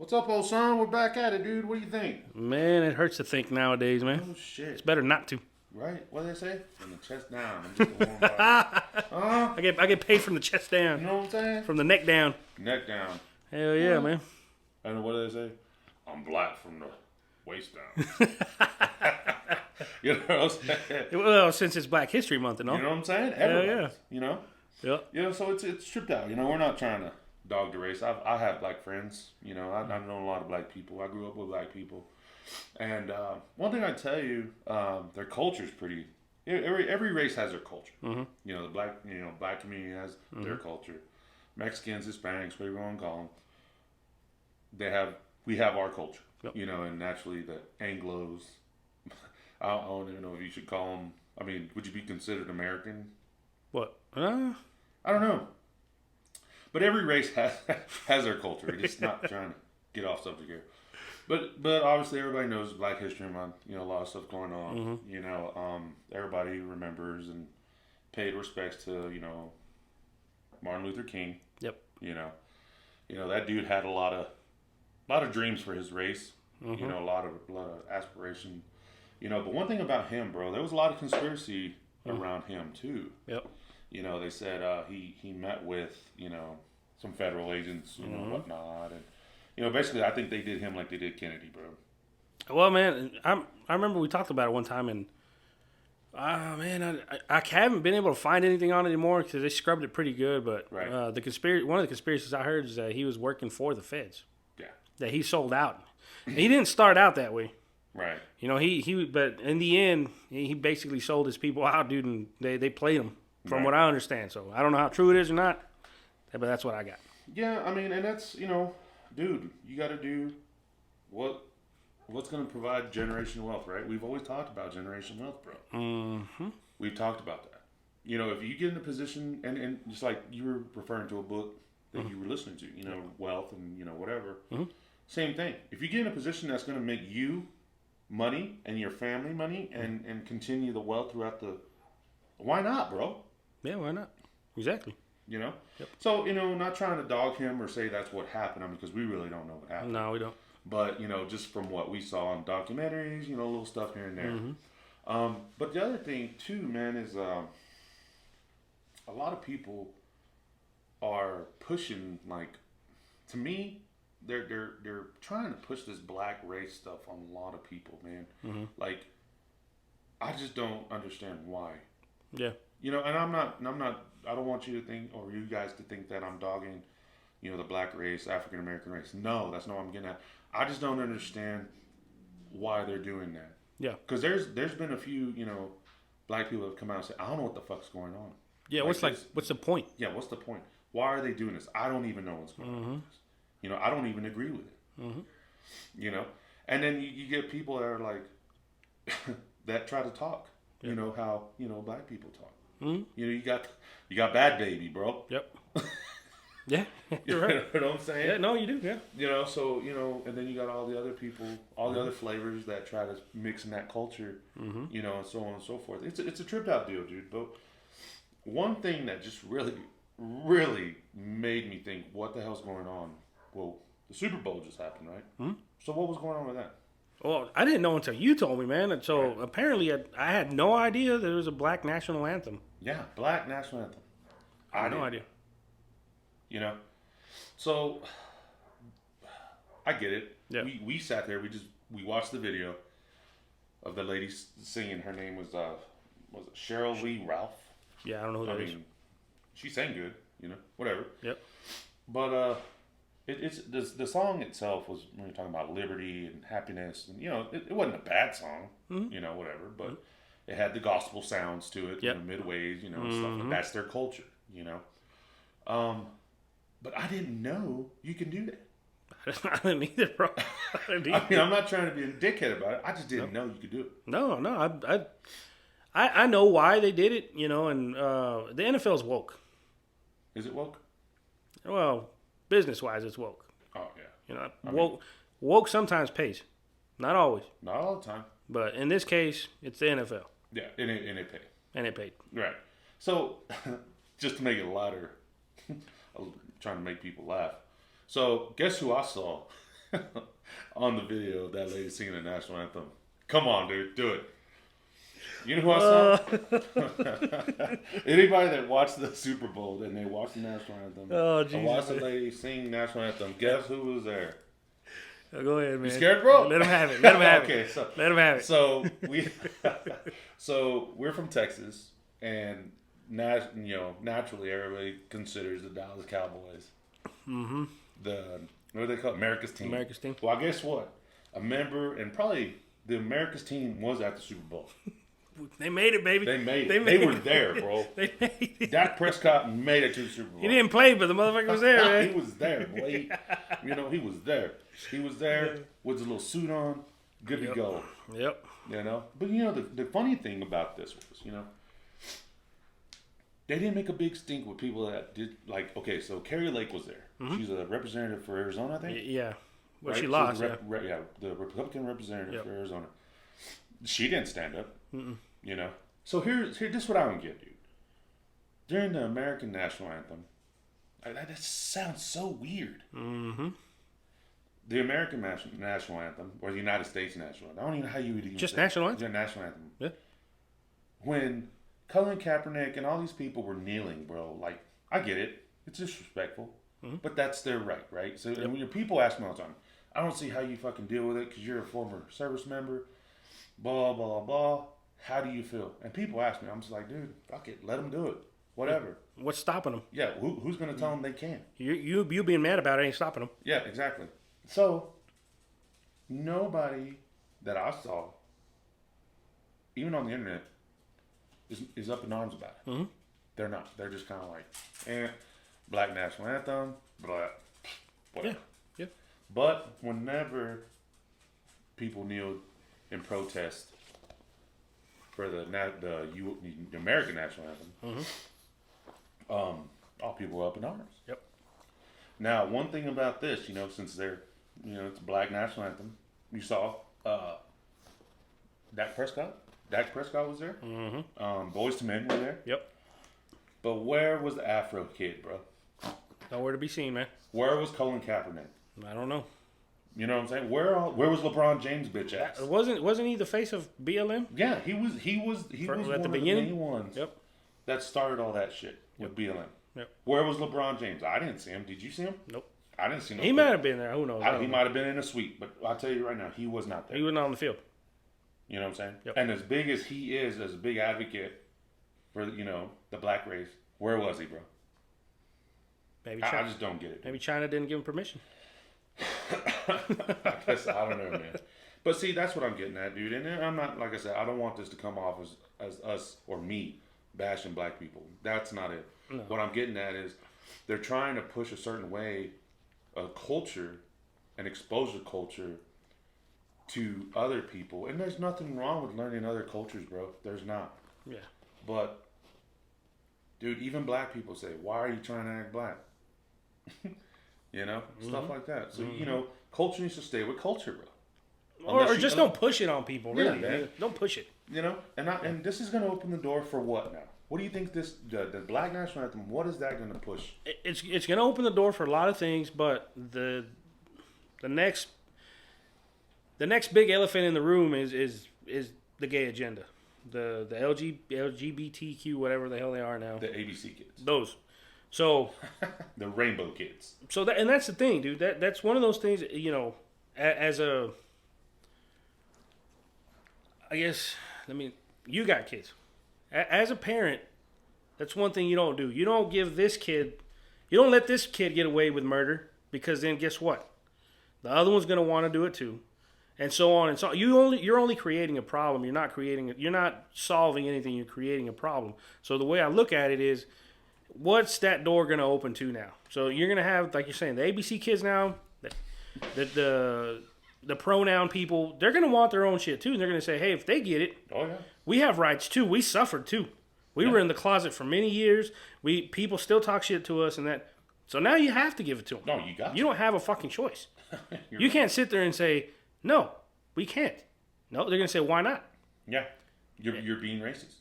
What's up, old son? We're back at it, dude. What do you think? Man, it hurts to think nowadays, man. Oh, shit. It's better not to. Right? What do they say? From the chest down. I'm just a warm body. I get paid from the chest down. You know what I'm saying? From the neck down. Neck down. Hell yeah, man. And what do they say? I'm black from the waist down. You know what I'm saying? Well, since it's Black History Month and all. You know what I'm saying? Hell Everybody. yeah. You know? Yep. You know, so it's tripped out. You know, we're not trying to dog the race. I have black friends. You know, I've known a lot of black people. I grew up with black people. And one thing I tell you, their culture is pretty. Every race has their culture. Mm-hmm. You know, black community has their culture. Mexicans, Hispanics, whatever you want to call them. We have our culture. Yep. You know, and naturally the Anglos. I don't even know if you should call them. I mean, would you be considered American? What? I don't know. But every race has their culture. It's not trying to get off subject here. But obviously everybody knows Black History Month. You know, a lot of stuff going on. Mm-hmm. You know, everybody remembers and paid respects to, you know, Martin Luther King. Yep. You know that dude had a lot of dreams for his race. Mm-hmm. You know, a lot of aspiration. You know, but one thing about him, bro, there was a lot of conspiracy around him too. Yep. You know, they said he met with, you know, some federal agents, you know, whatnot, and you know, basically, I think they did him like they did Kennedy, bro. Well, man, I remember we talked about it one time, and man, I haven't been able to find anything on it anymore because they scrubbed it pretty good. But right. One of the conspiracies I heard is that he was working for the feds. Yeah. That he sold out. And he didn't start out that way. Right. You know, but in the end, he basically sold his people out, dude, and they played him, from what I understand. So I don't know how true it is or not, but that's what I got. Yeah, I mean, and that's, you know, dude, you got to do what's going to provide generational wealth, right? We've always talked about generational wealth, bro. Mm-hmm. We've talked about that. You know, if you get in a position, and just like you were referring to a book that you were listening to, you know, wealth and, you know, whatever. Mm-hmm. Same thing. If you get in a position that's going to make you money and your family money and continue the wealth throughout why not, bro? Yeah, why not? Exactly. You know? Yep. So, you know, not trying to dog him or say that's what happened, I mean, because we really don't know what happened. No, we don't. But, you know, just from what we saw on documentaries, you know, little stuff here and there. Mm-hmm. But the other thing, too, man, is a lot of people are pushing, like, to me, they're trying to push this black race stuff on a lot of people, man. Mm-hmm. Like, I just don't understand why. Yeah. You know, and I'm not, I don't want you to think, or you guys to think that I'm dogging, you know, the black race, African American race. No, that's not what I'm getting at. I just don't understand why they're doing that. Yeah. Because there's been a few, you know, black people have come out and said, I don't know what the fuck's going on. Yeah, what's the point? Yeah, what's the point? Why are they doing this? I don't even know what's going on with this. You know, I don't even agree with it. Mm-hmm. You know? And then you get people that are like, that try to talk. Yeah. You know, how, you know, black people talk. Mm-hmm. You know, you got Bad Baby, bro. Yep. Yeah, you're right. You know what I'm saying? Yeah, no, you do, yeah. You know, so, you know, and then you got all the other people, all the other flavors that try to mix in that culture, you know, and so on and so forth. It's a tripped out deal, dude. But one thing that just really, really made me think, what the hell's going on? Well, the Super Bowl just happened, right? Mm-hmm. So what was going on with that? Well, I didn't know until you told me, man. And so apparently I had no idea there was a black national anthem. Yeah, black national anthem. I had no idea. You know? So, I get it. Yeah. We sat there, we watched the video of the lady singing. Her name was it Cheryl Lee Ralph? Yeah, I don't know who that is. She sang good, you know, whatever. Yep. But, it's the song itself was, when you're talking about liberty and happiness, and you know, it wasn't a bad song, you know, whatever, but it had the gospel sounds to it, you know, midways, you know, stuff like that's their culture, you know. But I didn't know you can do that. I didn't either, bro. I mean, I'm not trying to be a dickhead about it. I just didn't know you could do it. No, I know why they did it, you know, and the NFL's woke. Is it woke? Well, business-wise, it's woke. Oh, yeah. You know, woke sometimes pays. Not always. Not all the time. But in this case, it's the NFL. Yeah, and it paid. And it paid. Right. So, just to make it lighter, I'm trying to make people laugh. So, guess who I saw on the video of that lady singing the national anthem. Come on, dude, do it. You know who I saw? Anybody that watched the Super Bowl and they watched the national anthem, Oh, Jesus, I watched the lady sing national anthem. Guess who was there? Oh, go ahead, man. You scared, bro? Let him have it. Let him have okay, it. so Let him have it. So we're from Texas, and naturally everybody considers the Dallas Cowboys what do they call it? America's team. America's team. Well, guess what? A member and probably the America's team was at the Super Bowl. They made it, baby. They made it. They were there, bro. They made it. Dak Prescott made it to the Super Bowl. He didn't play, but the motherfucker was there, man. He was there, boy. He was there. He was there with his little suit on, good to go. Yep. But the funny thing about this was, they didn't make a big stink with people that did, like, okay, so Carrie Lake was there. Mm-hmm. She's a representative for Arizona, I think. Yeah. Well, right? she lost, the Republican representative for Arizona. She didn't stand up, So this is what I don't get, dude. During the American national anthem, that sounds so weird. Mm-hmm. The American national anthem, or the United States national anthem. I don't even know how you would even just say national anthem? Yeah, national anthem. Yeah. When Colin Kaepernick and all these people were kneeling, bro, like, I get it. It's disrespectful. Mm-hmm. But that's their right? So and when your people ask me all the time, I don't see how you fucking deal with it because you're a former service member, blah, blah, blah. How do you feel? And people ask me, I'm just like, dude, fuck it. Let them do it. Whatever. What's stopping them? Yeah, who's going to tell them they can't? You being mad about it ain't stopping them. Yeah, exactly. So, nobody that I saw, even on the internet, is up in arms about it. Mm-hmm. They're not. They're just kind of like, Black National Anthem, whatever. Yeah. But whenever people kneel in protest for the American National Anthem, all people are up in arms. Yep. Now, one thing about this, since they're, it's a Black National Anthem, you saw Dak Prescott. Dak Prescott was there. Mm-hmm. Boys to Men were there. Yep. But where was the Afro kid, bro? Nowhere to be seen, man. Where was Colin Kaepernick? I don't know. You know what I'm saying? Where was LeBron James bitch ass? Wasn't he the face of BLM? Yeah, he was one of the main ones that started all that shit with BLM. Yep. Where was LeBron James? I didn't see him. Did you see him? Nope. I didn't see him. He might have been there. Who knows? He might have been in a suite, but I'll tell you right now, he was not there. He was not on the field. You know what I'm saying? Yep. And as big as he is, as a big advocate for the black race, where was he, bro? Maybe I just don't get it. Maybe China didn't give him permission. I guess I don't know, man. But see, that's what I'm getting at, dude. And I'm not, like I said, I don't want this to come off as us or me bashing black people. That's not it. No. What I'm getting at is they're trying to push a certain way, a culture, an exposure culture to other people. And there's nothing wrong with learning other cultures, bro. There's not. Yeah. But, dude, even black people say, why are you trying to act black? Stuff like that. So, culture needs to stay with culture, bro. Or just don't push it on people, really. Yeah, don't push it. And this is going to open the door for what now? What do you think the Black National Anthem, what is that going to push? It's going to open the door for a lot of things, but the next big elephant in the room is the gay agenda. The LGBTQ, whatever the hell they are now. The ABC kids. Those. So the rainbow kids. So that's the thing, dude. That's one of those things, you got kids. As a parent, that's one thing you don't do. You don't let this kid get away with murder, because then guess what? The other one's going to want to do it too. And so on and so on. You're only creating a problem. You're not solving anything. You're creating a problem. So the way I look at it is, what's that door going to open to now? So you're going to have, like you're saying, the ABC kids now, the pronoun people, they're going to want their own shit too. And they're going to say, hey, if they get it, we have rights too. We suffered too. We were in the closet for many years. People still talk shit to us and that. So now you have to give it to them. No, you got You don't have a fucking choice. You can't sit there and say, no, we can't. No, they're going to say, why not? Yeah. You're being racist.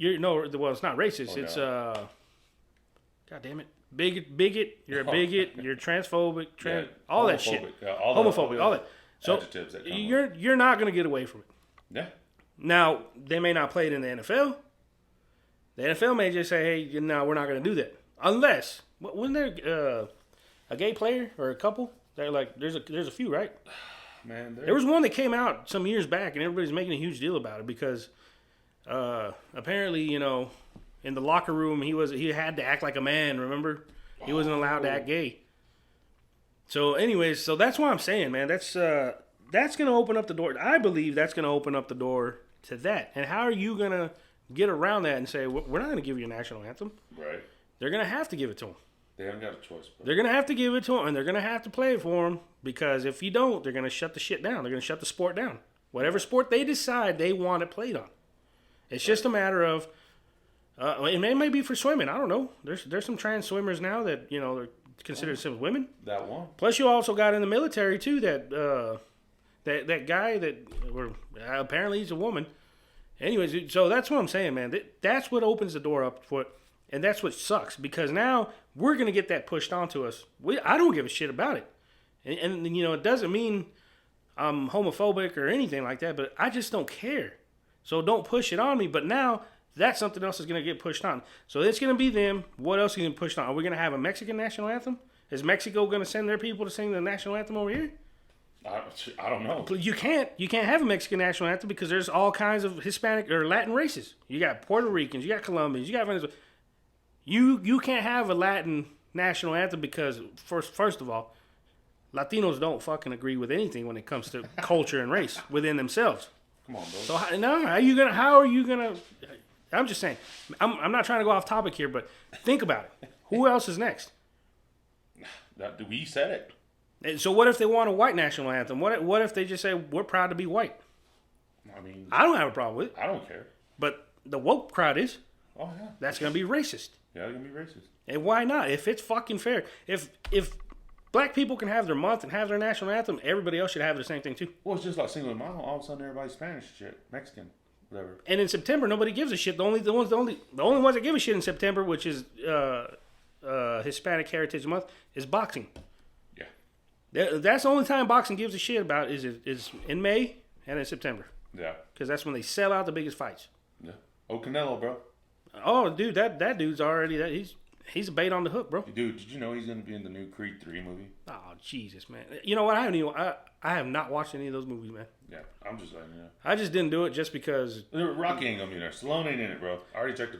Well, it's not racist. It's, God damn it. bigot. You're a bigot. You're transphobic. All that shit. Yeah, Homophobic. All that. So adjectives that come you're not gonna get away from it. Yeah. Now they may not play it in the NFL. The NFL may just say, "Hey, no, we're not gonna do that." Unless wasn't there a gay player or a couple? They're like, there's a few, right? Man, there was one that came out some years back, and everybody's making a huge deal about it because apparently, you know, in the locker room he had to act like a man. Remember, he wasn't allowed to act gay. So, anyways, that's why I'm saying, man, that's going to open up the door. I believe that's going to open up the door to that. And how are you going to get around that and say, we're not going to give you a national anthem? Right. They're going to have to give it to them. They haven't got a choice. Bro. They're going to have to give it to them, and they're going to have to play it for them because if you don't, they're going to shut the shit down. They're going to shut the sport down. Whatever sport they decide they want it played on. It's just a matter of, it may be for swimming. I don't know. There's some trans swimmers now that, you know, they're considered some women. That one. Plus, you also got in the military too that that guy that apparently he's a woman. Anyways, so that's what I'm saying, man. That's what opens the door up for it, and that's what sucks because now we're gonna get that pushed onto us. I don't give a shit about it, and you know it doesn't mean I'm homophobic or anything like that, but I just don't care. So don't push it on me. But now that's something else is going to get pushed on. So it's going to be them. What else is going to push on? Are we going to have a Mexican national anthem? Is Mexico going to send their people to sing the national anthem over here? I don't know. You can't have a Mexican national anthem because there's all kinds of Hispanic or Latin races. You got Puerto Ricans, you got Colombians, you got Venezuela. You can't have a Latin national anthem because first of all, Latinos don't fucking agree with anything when it comes to culture and race within themselves. Come on, bro. So how are you gonna? I'm just saying. I'm not trying to go off topic here, but think about it. Who else is next? We said it. And so what if they want a white national anthem? What if they just say we're proud to be white? I mean, I don't have a problem with it. I don't care. But the woke crowd is. Oh yeah. That's gonna be racist. Yeah, they're gonna be racist. And why not? If it's fucking fair. If black people can have their month and have their national anthem, everybody else should have the same thing too. Well, it's just like single mom. All of a sudden, everybody's Spanish shit, Mexican, whatever. And in September, nobody gives a shit. The only ones that give a shit in September, which is Hispanic Heritage Month, is boxing. Yeah, that's the only time boxing gives a shit about is in May and in September. Yeah, because that's when they sell out the biggest fights. Yeah. Oh, Canelo, bro. Oh, dude, that dude's already he's a bait on the hook, bro. Dude, did you know he's gonna be in the new Creed 3 movie? Oh, Jesus, man. You know what? I have not watched any of those movies, man. Yeah, I'm just letting you know. I just didn't do it just because. Rocky ain't gonna be there. Stallone ain't in it, bro. I already checked the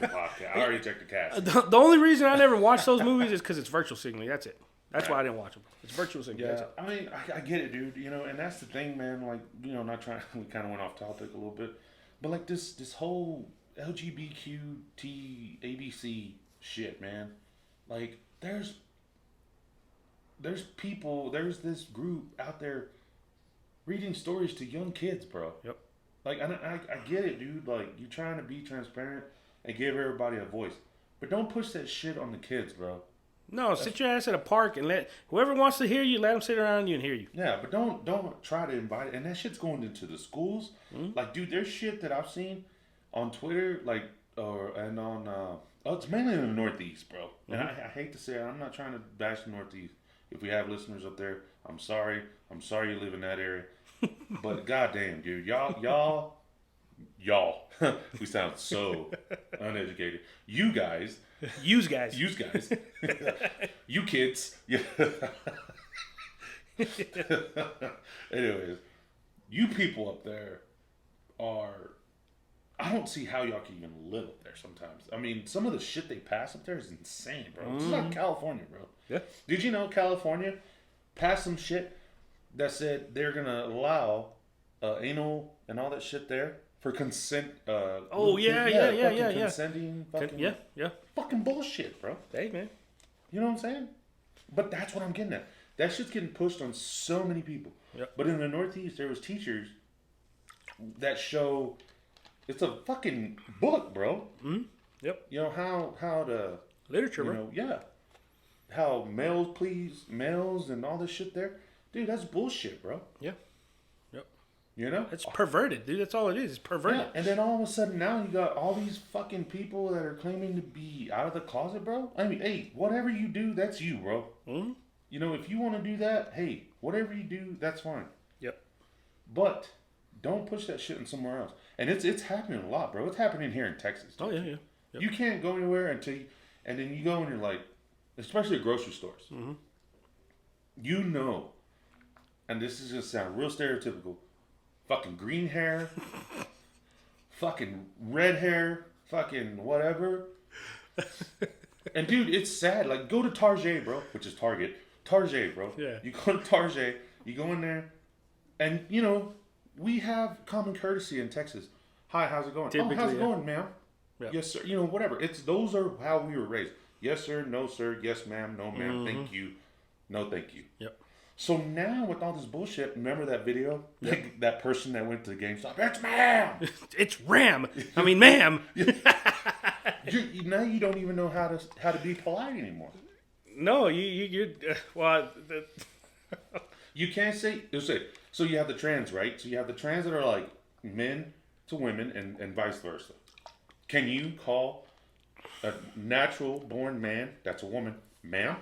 podcast. I already checked the cast. The only reason I never watched those movies is because it's virtual signaling. That's it. That's why I didn't watch them. It's virtual signaling. Yeah, I mean, I get it, dude. You know, and that's the thing, man. Like, you know, not trying. We kind of went off topic a little bit, but like this whole LGBTQ ABC shit, man. Like, there's people, there's this group out there reading stories to young kids, bro. Yep. Like, I get it, dude. Like, you're trying to be transparent and give everybody a voice, but don't push that shit on the kids, bro. No, sit your ass at a park and let whoever wants to hear you, let them sit around you and hear you. Yeah, but don't try to invite it. And that shit's going into the schools. Mm-hmm. Like, dude, there's shit that I've seen on Twitter, like, and on, it's mainly in the Northeast, bro. And I hate to say it, I'm not trying to bash the Northeast. If we have listeners up there, I'm sorry. I'm sorry you live in that area. But goddamn, dude, y'all, we sound so uneducated. You guys. Use guys. You kids. Yeah. Anyways, you people up there are. I don't see how y'all can even live up there sometimes. I mean, some of the shit they pass up there is insane, bro. It's like California, bro. Yeah. Did you know California passed some shit that said they're going to allow anal and all that shit there for consent? Yeah. Consenting fucking... Yeah. Fucking bullshit, bro. Hey, man. You know what I'm saying? But that's what I'm getting at. That shit's getting pushed on so many people. Yep. But in the Northeast, there was teachers that show... It's a fucking book, bro. Mm-hmm. Yep. You know, how to... Literature, you bro. know, yeah. How males please males and all this shit there. Dude, that's bullshit, bro. Yeah. Yep. You know? It's perverted, dude. That's all it is. It's perverted. Yeah, and then all of a sudden now you got all these fucking people that are claiming to be out of the closet, bro. I mean, hey, whatever you do, that's you, bro. Mm-hmm. You know, if you want to do that, hey, whatever you do, that's fine. Yep. But don't push that shit in somewhere else. And it's happening a lot, bro. It's happening here in Texas. Oh, yeah, yeah. Yep. You can't go anywhere and then you go and you're like, especially at grocery stores. Mm-hmm. You know, and this is just sound real stereotypical, fucking green hair, fucking red hair, fucking whatever. And dude, it's sad. Like, go to Target, bro, which is Target. Target, bro. Yeah. You go to Target, you go in there, and, you know, we have common courtesy in Texas. Hi, how's it going? Typically, how's it going, ma'am? Yep. Yes, sir. You know, whatever. Those are how we were raised. Yes, sir. No, sir. Yes, ma'am. No, ma'am. Thank you. No, thank you. Yep. So now with all this bullshit, remember that video? Yep. That person that went to the GameStop. It's ma'am. It's Ram. I mean, ma'am. Now you don't even know how to be polite anymore. No, you you can't say. So you have the trans, right? So you have the trans that are like men to women and vice versa. Can you call a natural born man that's a woman, ma'am?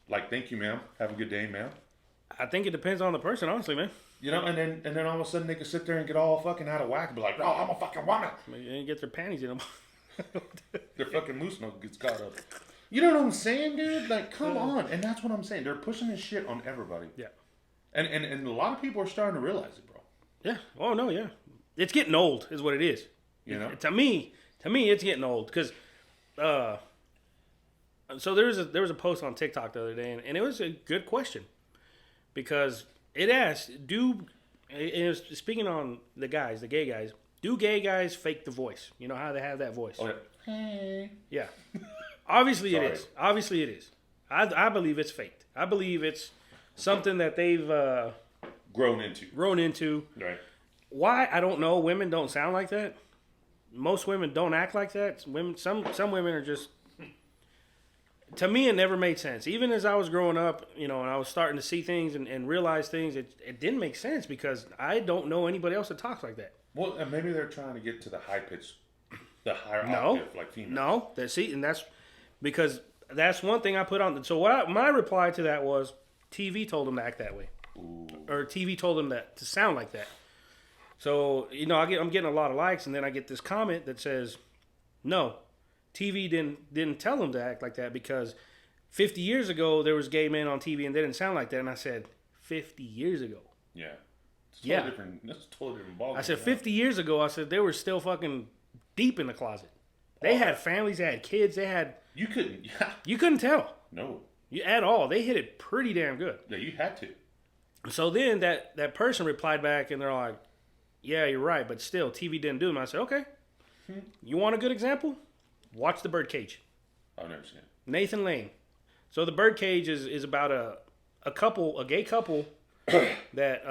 Like, thank you, ma'am. Have a good day, ma'am. I think it depends on the person, honestly, man. You know, and then all of a sudden they can sit there and get all fucking out of whack and be like, "Oh, I'm a fucking woman." They didn't get their panties in them. Their fucking moose nose gets caught up. You know what I'm saying, dude? Like, come on. And that's what I'm saying. They're pushing this shit on everybody. Yeah. And a lot of people are starting to realize it, bro. Yeah. Oh no, yeah. It's getting old, is what it is. You know. To me, it's getting old because. So there was a post on TikTok the other day, and it was a good question because it asked, and it was speaking on the gay guys, do gay guys fake the voice? You know how they have that voice? Oh, yeah. Hey. Yeah. Obviously it is. Obviously it is. I believe it's faked. I believe it's something that they've grown into. Right. Why? I don't know. Women don't sound like that. Most women don't act like that. Some women are just. To me, it never made sense. Even as I was growing up, you know, and I was starting to see things and realize things, it didn't make sense because I don't know anybody else that talks like that. Well, and maybe they're trying to get to the high pitch, the higher octave, like females. No, and that's because that's one thing I put on. So my reply to that was, TV told them to act that way, or TV told them to sound like that. So you know, I'm getting a lot of likes, and then I get this comment that says, no. TV didn't tell them to act like that because 50 years ago there was gay men on TV and they didn't sound like that. And I said, 50 years ago. Yeah. That's totally different ballgame. I said 50 years ago. I said they were still fucking deep in the closet. They had families. They had kids. They had. You couldn't. Yeah. You couldn't tell. No. At all. They hit it pretty damn good. Yeah, you had to. So then that person replied back and they're like, "Yeah, you're right, but still, TV didn't do them." I said, "Okay. You want a good example? Watch The Birdcage." I've never seen it. Nathan Lane. So The Birdcage is about a gay couple that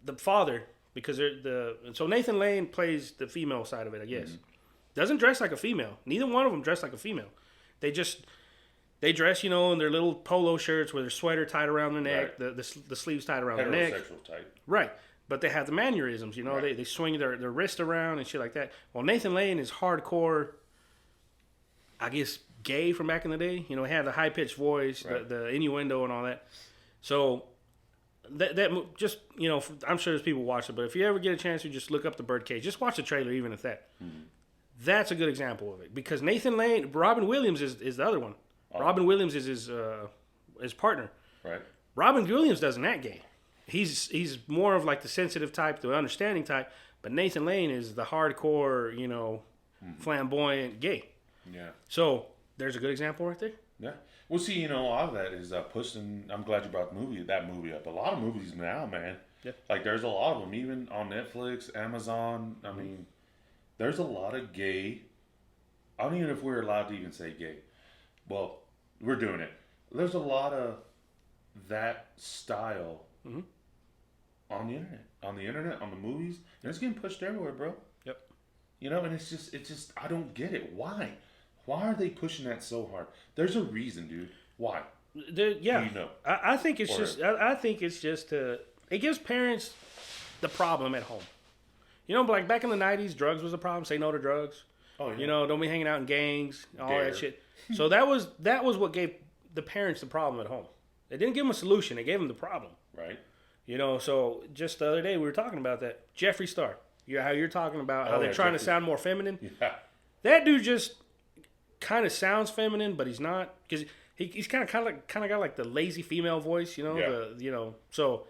the father, because so Nathan Lane plays the female side of it, I guess. Mm-hmm. Doesn't dress like a female. Neither one of them dress like a female. They dress, you know, in their little polo shirts with their sweater tied around their neck, right. the sleeves tied around their neck. Heterosexual type. Right. But they have the mannerisms, you know. Right. They swing their wrist around and shit like that. Well, Nathan Lane is hardcore, I guess, gay from back in the day. You know, he had the high-pitched voice, right. the innuendo and all that. So, that just, you know, I'm sure there's people watch it, but if you ever get a chance to just look up The Birdcage, just watch the trailer even if that. Mm-hmm. That's a good example of it. Because Nathan Lane, Robin Williams is the other one. Oh. Robin Williams is his partner. Right. Robin Williams doesn't act gay. He's more of like the sensitive type, the understanding type, but Nathan Lane is the hardcore, you know, flamboyant gay. Yeah. So there's a good example right there. Yeah. Well, see, you know, a lot of that is pushing. I'm glad you brought that movie up. A lot of movies now, man. Yeah. Like there's a lot of them, even on Netflix, Amazon. I mean, there's a lot of gay. I don't even know if we're allowed to even say gay. Well, we're doing it. There's a lot of that style. Mm-hmm. On the internet, on the movies, and it's getting pushed everywhere, bro. Yep. You know, and it's just, I don't get it. Why are they pushing that so hard? There's a reason, dude. Why? Yeah. Do you know? I think it's just to it gives parents the problem at home. You know, like back in the 90s, drugs was a problem. Say no to drugs. Oh, yeah. You know, don't be hanging out in gangs, all Dare. that shit. So that was what gave the parents the problem at home. They didn't give them a solution. They gave them the problem. Right. You know, so just the other day we were talking about that. Jeffree Star. How you're talking about how they're trying to sound more feminine. Yeah. That dude just kind of sounds feminine, but he's not, because he's kind of got like the lazy female voice, you know. Yeah. So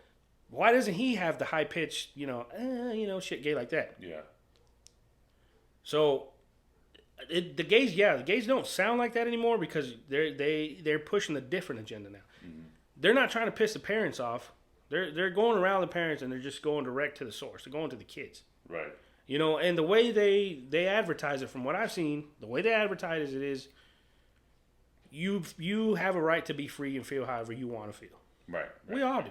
why doesn't he have the high pitched, shit gay like that? Yeah. So the gays don't sound like that anymore because they're pushing a different agenda now. Mm-hmm. They're not trying to piss the parents off. They're going around the parents and they're just going direct to the source. They're going to the kids. Right. You know, and the way they advertise it, from what I've seen, the way they advertise it is you have a right to be free and feel however you want to feel. Right. We all do.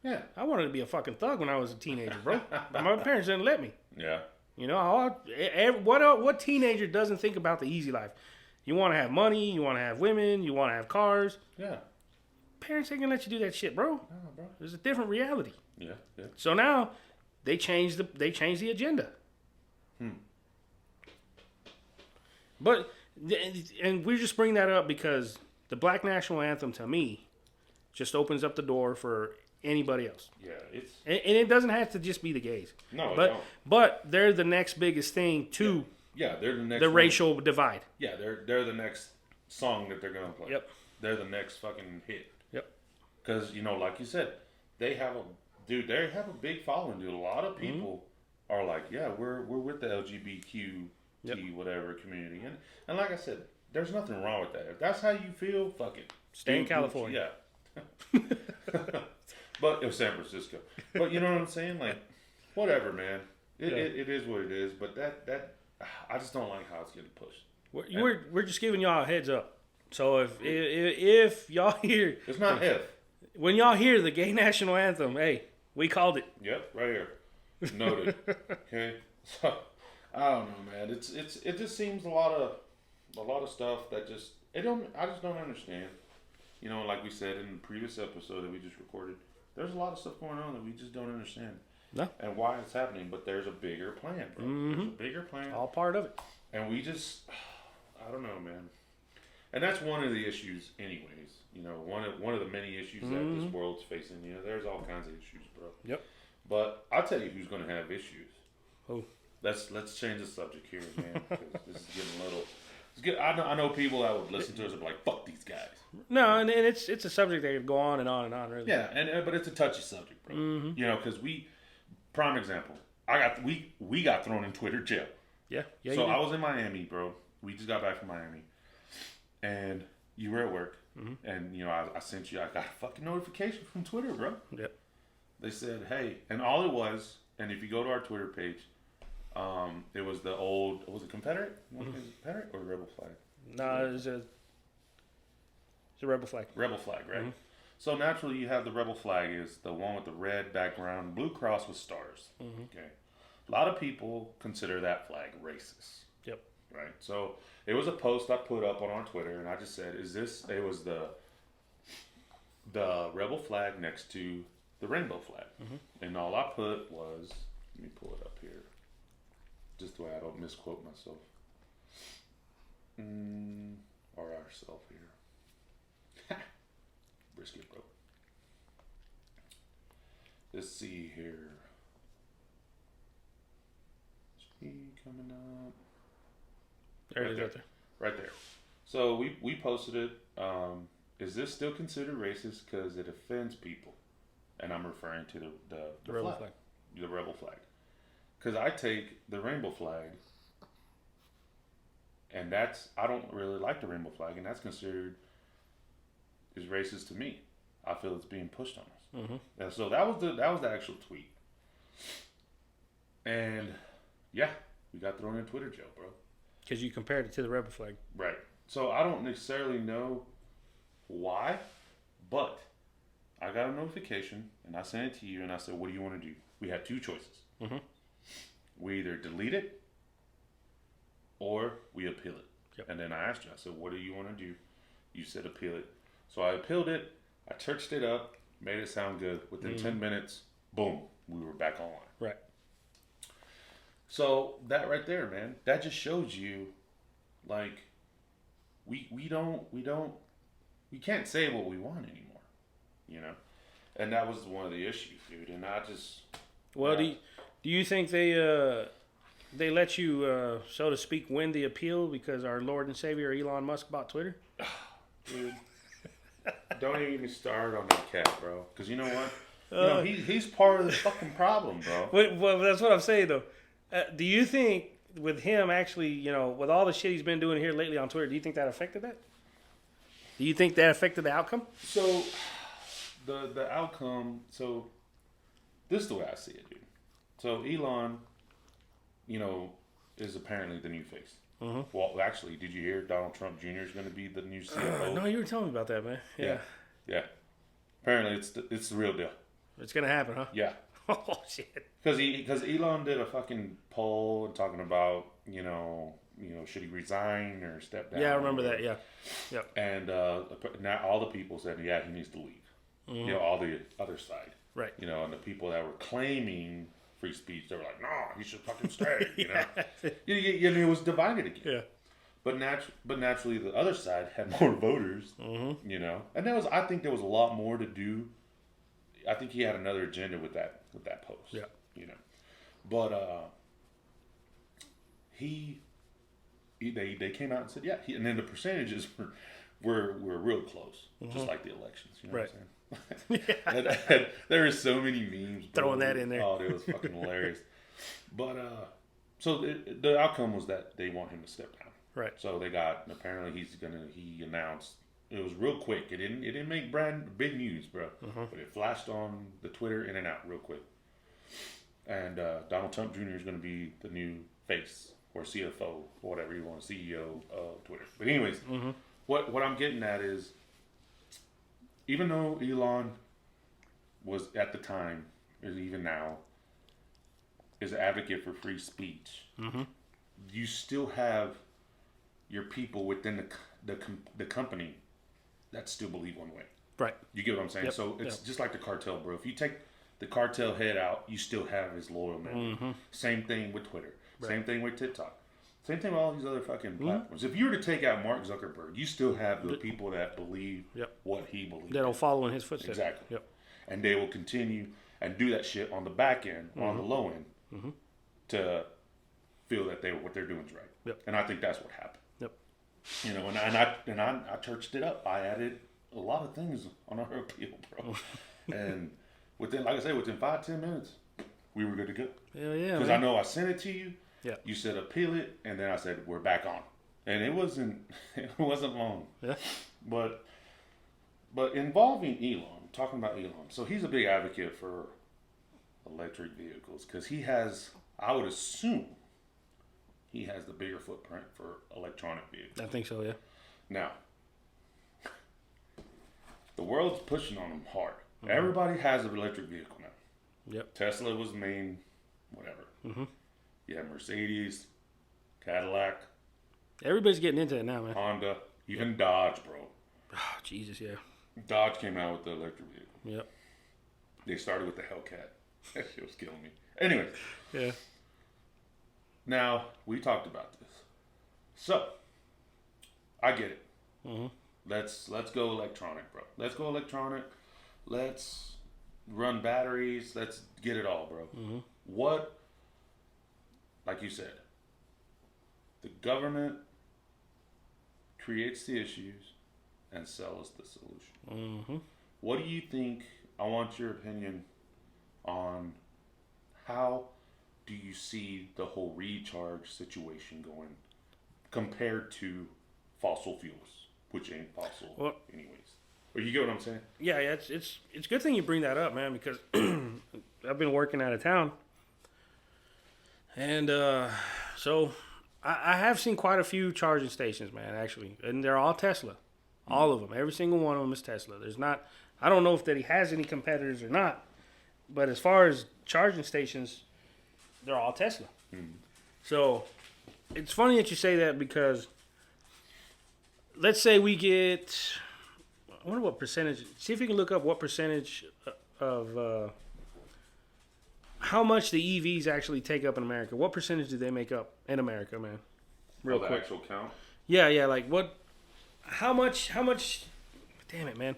Yeah. I wanted to be a fucking thug when I was a teenager, bro. But my parents didn't let me. Yeah. You know, what teenager doesn't think about the easy life? You want to have money, you want to have women, you want to have cars. Yeah. Parents ain't gonna let you do that shit, bro. No, bro. There's a different reality. Yeah. Yeah. So now they changed the agenda. But and we just bring that up because the Black National Anthem to me just opens up the door for anybody else. Yeah, it's and it doesn't have to just be the gays. No, but it don't. But they're the next biggest thing to they're the next racial divide. Yeah, they're the next song that they're gonna play. Yep. They're the next fucking hit. Yep. Because like you said, they have a big following, dude. A lot of people are like, yeah, we're with the LGBTQ whatever community, and like I said, there's nothing wrong with that. If that's how you feel, fuck it. Stay in California. Yeah. But it was San Francisco. But you know what I'm saying? Like, whatever, man. It is what it is. But that I just don't like how it's getting pushed. We're just giving y'all a heads up. So if y'all hear, it's not if. When y'all hear the gay national anthem, hey, we called it. Yep, right here. Noted. Okay. So I don't know, man. It just seems a lot of stuff that I just don't understand. You know, like we said in the previous episode that we just recorded, there's a lot of stuff going on that we just don't understand. No. And why it's happening, but there's a bigger plan, bro. Mm-hmm. There's a bigger plan. All part of it. And we just, I don't know, man. And that's one of the issues anyways. You know, one of the many issues that this world's facing. You know, there's all kinds of issues, bro. Yep. But I'll tell you who's going to have issues. Who? Let's change the subject here, man, because this is getting a little... I know people that would listen to us and be like, fuck these guys. No, and it's a subject that could go on and on and on, really. Yeah, but it's a touchy subject, bro. Mm-hmm. You know, because prime example, we got thrown in Twitter jail. Yeah. So I was in Miami, bro. We just got back from Miami. And you were at work. Mm-hmm. And, you know, I sent you, I got a fucking notification from Twitter, bro. Yep. They said, hey, and all it was, and if you go to our Twitter page, it was the old, was it Confederate? Was it Confederate or Rebel flag? No, it's a Rebel flag. Rebel flag, right? Mm-hmm. So naturally you have the Rebel flag is the one with the red background, blue cross with stars. Mm-hmm. Okay. A lot of people consider that flag racist. Yep. Right? So it was a post I put up on our Twitter and I just said, it was the Rebel flag next to the rainbow flag. Mm-hmm. And all I put was, let me pull it up here. Just the way I don't misquote myself. Or ourself here. Brisket, bro. Let's see here. Coming up. There it is, right there. Right there. So we posted it. Is this still considered racist because it offends people? And I'm referring to the rebel flag. The rebel flag. Because I take the rainbow flag, and I don't really like the rainbow flag, and that's considered is racist to me. I feel it's being pushed on us. Mm-hmm. And so that was the actual tweet. And yeah, we got thrown in Twitter jail, bro. Because you compared it to the rebel flag. Right. So I don't necessarily know why, but I got a notification, and I sent it to you, and I said, what do you want to do? We had two choices. Mm-hmm. We either delete it or we appeal it. Yep. And then I asked you, I said, what do you want to do? You said appeal it. So I appealed it. I churched it up, made it sound good. Within 10 minutes, boom, we were back online. Right. So that right there, man, that just shows you, like, we can't say what we want anymore, you know, and that was one of the issues, dude. And I just, well, do you think they let you, so to speak, win the appeal because our Lord and Savior Elon Musk bought Twitter? dude, don't even get me started on that cat, bro. Because you know what? You know, he's part of the fucking problem, bro. Well, that's what I'm saying, though. Do you think with him actually, you know, with all the shit he's been doing here lately on Twitter, do you think that affected that? Do you think that affected the outcome? So, the outcome, so, this is the way I see it, dude. So, Elon, you know, is apparently the new face. Mm-hmm. Well, actually, did you hear Donald Trump Jr. is going to be the new CFO? No, you were telling me about that, man. Yeah. Apparently, it's the real deal. It's going to happen, huh? Yeah. Oh, shit. Because Elon did a fucking poll talking about, you know, should he resign or step down? Yeah, I remember that. Yeah. Yep. And now all the people said, yeah, he needs to leave. Mm-hmm. You know, all the other side. Right. You know, and the people that were claiming free speech, they were like, no, he should fucking stay. You know, it was divided again. Yeah. But naturally, the other side had more voters. Mm-hmm. You know, and I think there was a lot more to do. I think he had another agenda with that post. Yeah. You know, but they came out and said, yeah, and then the percentages were real close, just like the elections. You know right. what I'm saying? and there are so many memes throwing that in there. Oh, it was fucking hilarious. But so the outcome was that they want him to step down. Right. So they got, apparently he announced, it was real quick. It didn't make big news, bro. Uh-huh. But it flashed on the Twitter in and out real quick. And Donald Trump Jr. is going to be the new face or CFO or whatever you want, CEO of Twitter. But anyways, mm-hmm. what I'm getting at is, even though Elon was at the time, and even now, is an advocate for free speech, mm-hmm. you still have your people within the company that still believe one way. Right. You get what I'm saying? Yep. So it's just like the cartel, bro. If you take the cartel head out, you still have his loyal men. Mm-hmm. Same thing with Twitter. Right. Same thing with TikTok. Same thing with all these other fucking platforms. If you were to take out Mark Zuckerberg, you still have the people that believe what he believes. That'll follow in his footsteps. Exactly. Yep. And they will continue and do that shit on the back end, on the low end, to feel that what they're doing is right. Yep. And I think that's what happened. Yep. You know, and I churched it up. I added a lot of things on our appeal, bro. And within 5-10 minutes, we were good to go. Hell yeah. Because I know I sent it to you. Yeah. You said appeal it, and then I said we're back on. And it wasn't long. Yeah. But involving Elon, talking about Elon, so he's a big advocate for electric vehicles because he has, I would assume, he has the bigger footprint for electronic vehicles. I think so, yeah. Now, the world's pushing on them hard. Mm-hmm. Everybody has an electric vehicle now. Yep. Tesla was the main, whatever. Mm-hmm. Yeah, Mercedes, Cadillac. Everybody's getting into it now, man. Honda, even Dodge, bro. Oh, Jesus, yeah. Dodge came out with the electric vehicle. Yep. They started with the Hellcat. That shit was killing me. Anyway. Yeah. Now, we talked about this. So, I get it. Mm-hmm. Let's go electronic, bro. Let's go electronic. Let's run batteries. Let's get it all, bro. Mm-hmm. What, like you said, the government creates the issues and sells the solution. Mm-hmm. What do you think? I want your opinion on how do you see the whole recharge situation going compared to fossil fuels, which ain't fossil anyways. Or you get what I'm saying? Yeah, it's a good thing you bring that up, man, because I've been working out of town. And so I have seen quite a few charging stations, man, actually. And they're all Tesla. All of them. Every single one of them is Tesla. There's not, I don't know if that he has any competitors or not, but as far as charging stations, they're all Tesla. Mm-hmm. So it's funny that you say that because let's say we get, I wonder what percentage, see if you can look up what percentage of how much the EVs actually take up in America. What percentage do they make up in America, man? Real quick. Actual count? Yeah, like what? How much? Damn it, man.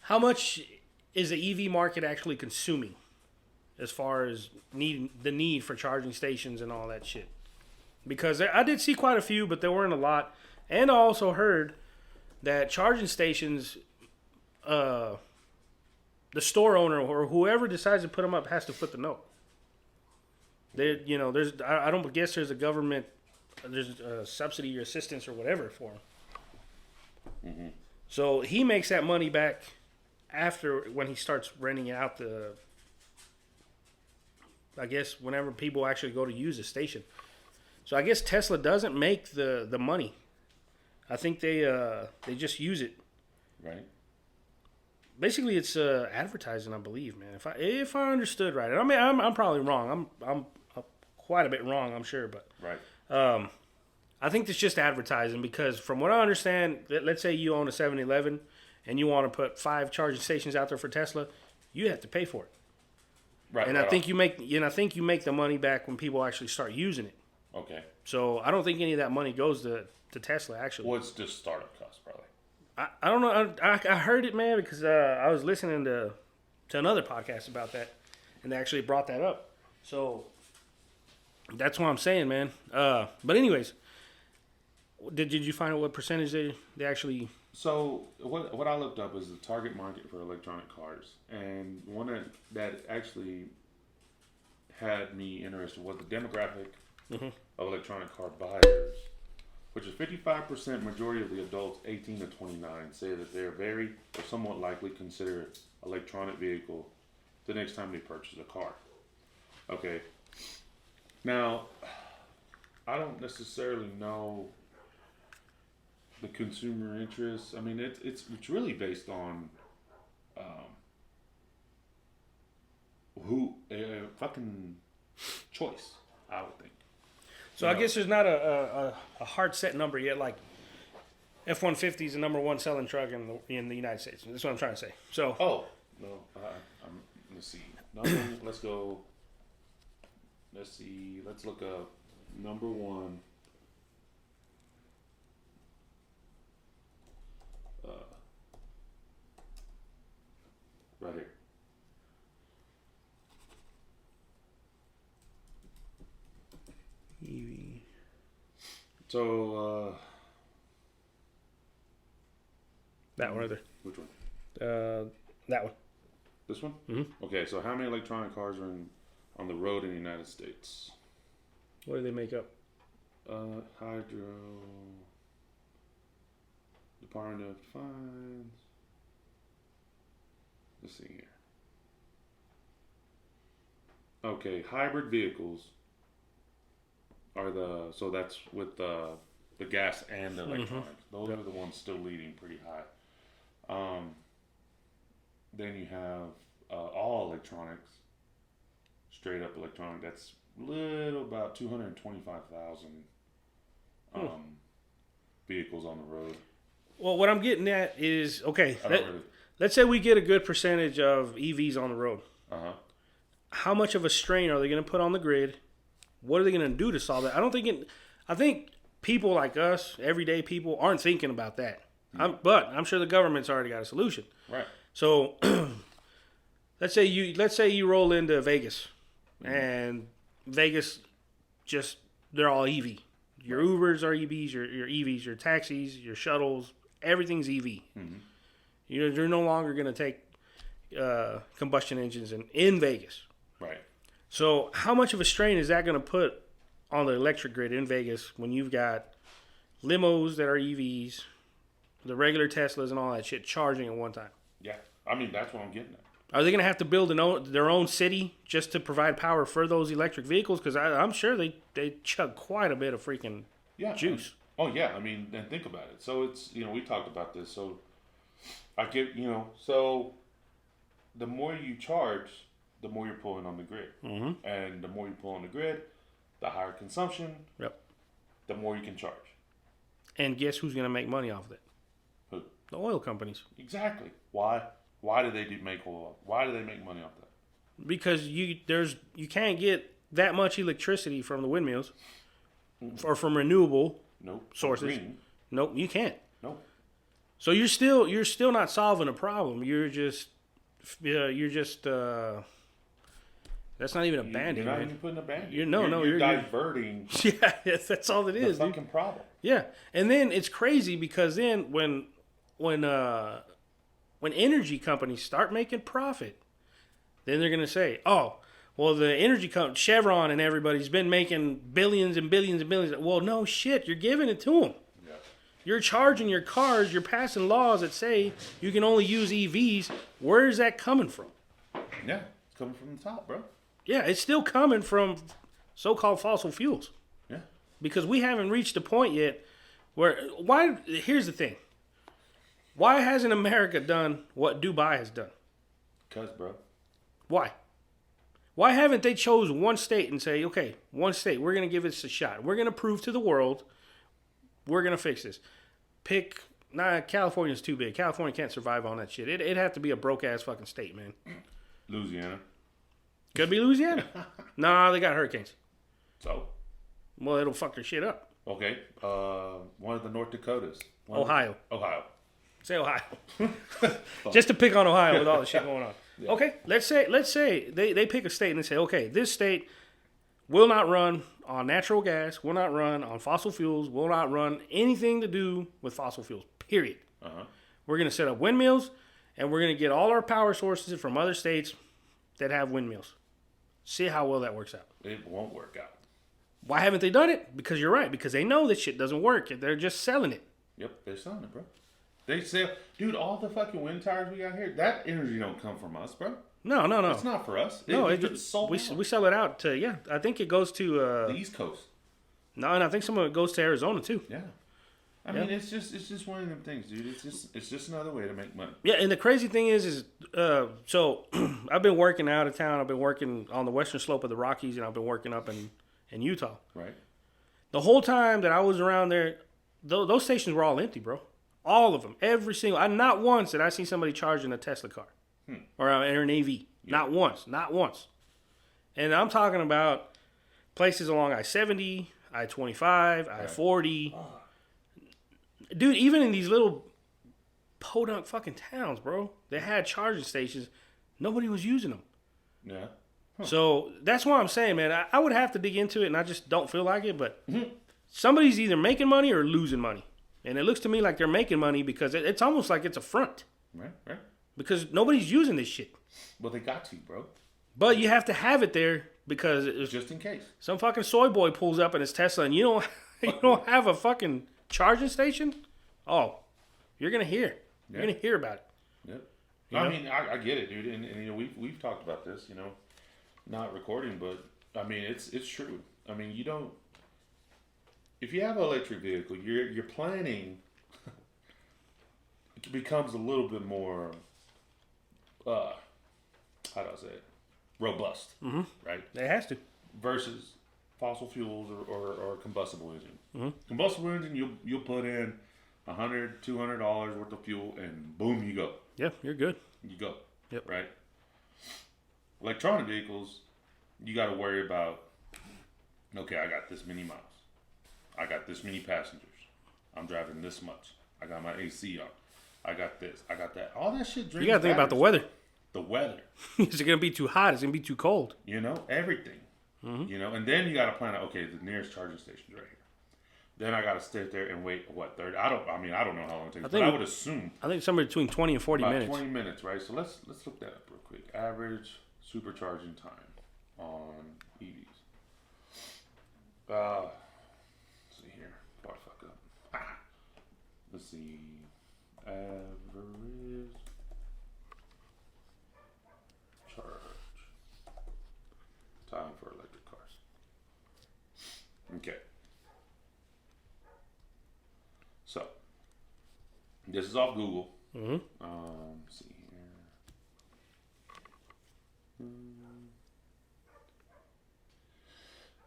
How much is the EV market actually consuming as far as the need for charging stations and all that shit? Because I did see quite a few, but there weren't a lot. And I also heard that charging stations, the store owner or whoever decides to put them up has to foot the note. I don't guess there's a government, there's a subsidy or assistance or whatever for them. Mm-hmm. So he makes that money back after when he starts renting out I guess whenever people actually go to use the station. So I guess Tesla doesn't make the money. I think they just use it. Right. Basically, it's advertising, I believe, man. If I understood right, I mean, I'm probably wrong. I'm quite a bit wrong, I'm sure, but right. I think it's just advertising because from what I understand, let's say you own a 7-Eleven and you want to put 5 charging stations out there for Tesla, you have to pay for it. Right. And I think you make the money back when people actually start using it. Okay. So I don't think any of that money goes to Tesla actually. What's just startup cost probably? I don't know. I heard it, man, because I was listening to another podcast about that, and they actually brought that up. So that's what I'm saying, man. But anyways, did you find out what percentage they actually? So what I looked up is the target market for electronic cars, and one that actually had me interested was the demographic of electronic car buyers, which is 55% majority of the adults 18 to 29 say that they're very or somewhat likely consider electronic vehicle the next time they purchase a car. Okay. Now, I don't necessarily know the consumer interest. I mean, it's really based on fucking choice, I would think. So I guess there's not a hard set number yet. Like F-150 is the number one selling truck in the United States. That's what I'm trying to say. So let's see. Let's go. Let's see. Let's look up number one. Right here. EV. So, that one right there. Which one? That one. This one? Mm-hmm. Okay, so how many electronic cars are on the road in the United States? What do they make up? Hydro, Department of Defense. Let's see here. Okay, hybrid vehicles are so that's with the gas and the electronics. Those are the ones still leading pretty high. Then you have all electronics, straight up electronic. That's about 225,000 vehicles on the road. Well, what I'm getting at is, okay, let's say we get a good percentage of EVs on the road. Uh-huh. How much of a strain are they going to put on the grid? What are they going to do to solve that? I think people like us, everyday people, aren't thinking about that. But I'm sure the government's already got a solution. Right. So let's say you roll into Vegas, and Vegas they're all EV. Your Ubers are EVs, your EVs, your taxis, your shuttles, everything's EV. Mm-hmm. You're no longer going to take combustion engines in Vegas. Right. So how much of a strain is that going to put on the electric grid in Vegas when you've got limos that are EVs, the regular Teslas and all that shit charging at one time? Yeah. I mean, that's what I'm getting at. Are they going to have to build their own city just to provide power for those electric vehicles? Because I'm sure they chug quite a bit of freaking juice. I mean, and think about it. So it's, we talked about this. So I get, so the more you charge, the more you're pulling on the grid. Mm-hmm. And the more you pull on the grid, the higher consumption, the more you can charge. And guess who's going to make money off of it? Who? The oil companies. Exactly. Why? Why do they make oil? Why do they make money off that? because you can't get that much electricity from the windmills or from renewable sources. Green. Nope, you can't. Nope. So you're still not solving a problem. You're just that's not even a band-aid. You're not even putting a band-aid. You're diverting. Yeah, that's all it is. The fucking problem. Yeah, and then it's crazy because then when energy companies start making profit, then they're gonna say, "Oh, well, the energy company, Chevron and everybody's been making billions and billions and billions." Well, no shit, you're giving it to them. Yeah. You're charging your cars. You're passing laws that say you can only use EVs. Where is that coming from? Yeah, it's coming from the top, bro. Yeah, it's still coming from so-called fossil fuels. Yeah. Because we haven't reached a point yet where here's the thing. Why hasn't America done what Dubai has done? Because, bro. Why? Why haven't they chose one state and say, okay, one state, we're going to give this a shot. We're going to prove to the world we're going to fix this. California's too big. California can't survive on that shit. It'd have to be a broke-ass fucking state, man. Louisiana. Could be Louisiana. Nah, they got hurricanes. So? Well, it'll fuck their shit up. Okay. One of the North Dakotas. Ohio. Say Ohio. Oh. Just to pick on Ohio with all the shit going on. Yeah. Okay, let's say they pick a state and they say, okay, this state will not run on natural gas, will not run on fossil fuels, will not run anything to do with fossil fuels, period. Uh-huh. We're going to set up windmills, and we're going to get all our power sources from other states that have windmills. See how well that works out. It won't work out. Why haven't they done it? Because you're right. Because they know this shit doesn't work. They're just selling it. Yep, they're selling it, bro. They sell, dude. All the fucking wind towers we got here, that energy don't come from us, bro. No. It's not for us. It gets sold. We sell it out to I think it goes to the East Coast. No, and I think some of it goes to Arizona too. Yeah. I mean, it's just one of them things, dude. It's just another way to make money. Yeah, and the crazy thing is so I've been working out of town. I've been working on the western slope of the Rockies, and I've been working up in Utah. Right. The whole time that I was around there, those stations were all empty, bro. All of them, every single. Not once did I see somebody charging a Tesla car or an AV. Yeah. Not once. And I'm talking about places along I-70, I-25, I-40. Oh. Dude, even in these little podunk fucking towns, bro, they had charging stations. Nobody was using them. Yeah. Huh. So that's why I'm saying, man, I would have to dig into it, and I just don't feel like it. But somebody's either making money or losing money. And it looks to me like they're making money because it's almost like it's a front. Right. Because nobody's using this shit. Well, they got to, bro. But you have to have it there because just in case. Some fucking soy boy pulls up in his Tesla and you don't have a fucking charging station. Oh, you're gonna hear. You're gonna hear about it. Yep. I mean, I get it, dude, and you know we've talked about this, you know, not recording, but I mean it's true. I mean you don't. If you have an electric vehicle, you're planning. It becomes a little bit more. How do I say it? Robust, right? It has to. Versus fossil fuels or combustible engine. Mm-hmm. Combustible engine, you'll put in $100, $200 worth of fuel, and boom, you go. Yeah, you're good. You go. Yep. Right. Electronic vehicles, you got to worry about. Okay, I got this many miles. I got this many passengers. I'm driving this much. I got my AC on. I got this. I got that. All that shit. You got to think about the weather. The weather. Is it going to be too hot? Is it going to be too cold? You know, everything. Mm-hmm. You know, and then you got to plan out, okay, the nearest charging station's right here. Then I got to sit there and wait, 30? I don't know how long it takes, but I would assume. I think somewhere between 20 and 40 minutes. 20 minutes, right? So let's look that up real quick. Average supercharging time on EVs. Let's see here. Before I fuck up. Let's see. Average charge time for electric cars. Okay. So, this is off Google. Mm-hmm. Let's see here.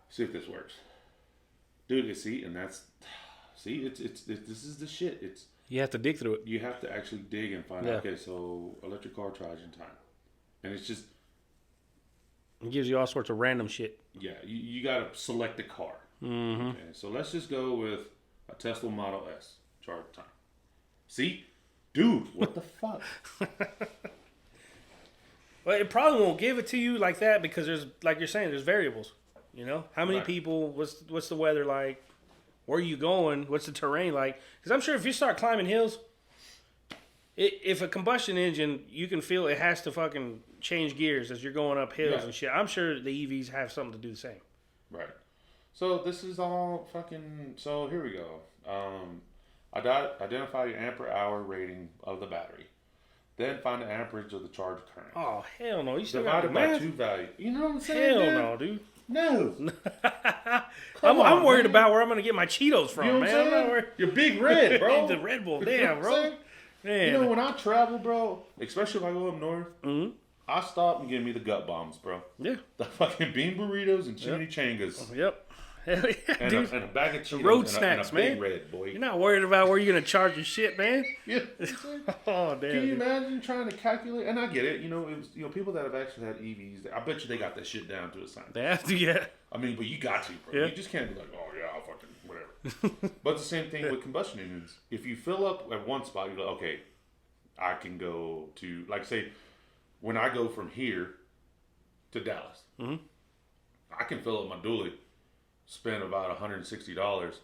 See if this works, dude. It's this is the shit. You have to dig through it. You have to actually dig and find out. Okay, so electric car charging time, and it's just It gives you all sorts of random shit. Yeah, you got to select a car. Mm-hmm. Okay, so let's just go with a Tesla Model S charge time. See? Dude, what the fuck? Well, it probably won't give it to you like that because there's, like you're saying, there's variables. You know, how many people? What's the weather like? Where are you going? What's the terrain like? Because I'm sure if you start climbing hills, if a combustion engine, you can feel it has to fucking change gears as you're going up hills and shit. I'm sure the EVs have something to do the same. Right. So this is all fucking. So here we go. Identify your ampere hour rating of the battery. Then find the amperage of the charge current. Oh, hell no. You still divided got by two values. You know what I'm saying? Hell no, dude. No. I'm worried about where I'm going to get my Cheetos from, you know man. I'm not worried. You're Big Red, bro. The Red Bull, damn, bro. Man. You know, when I travel, bro, especially if I go up north, I stop and give me the gut bombs, bro. Yeah. The fucking bean burritos and chimichangas. Yep. Hell yeah, and dude. A bag of Cheetos road and snacks, and a man. Big Red, boy. You're not worried about where you're going to charge your shit, man. Yeah. Oh, damn. Can you imagine trying to calculate? And I get it. You know, it was people that have actually had EVs. I bet you they got that shit down to a science. They have to, yeah. I mean, but you got to, bro. Yeah. You just can't be like, oh yeah, I'll fucking whatever. But it's the same thing with combustion engines. If you fill up at one spot, you're like, okay, I can go to, like, say, when I go from here to Dallas, I can fill up my dually, spend about $160,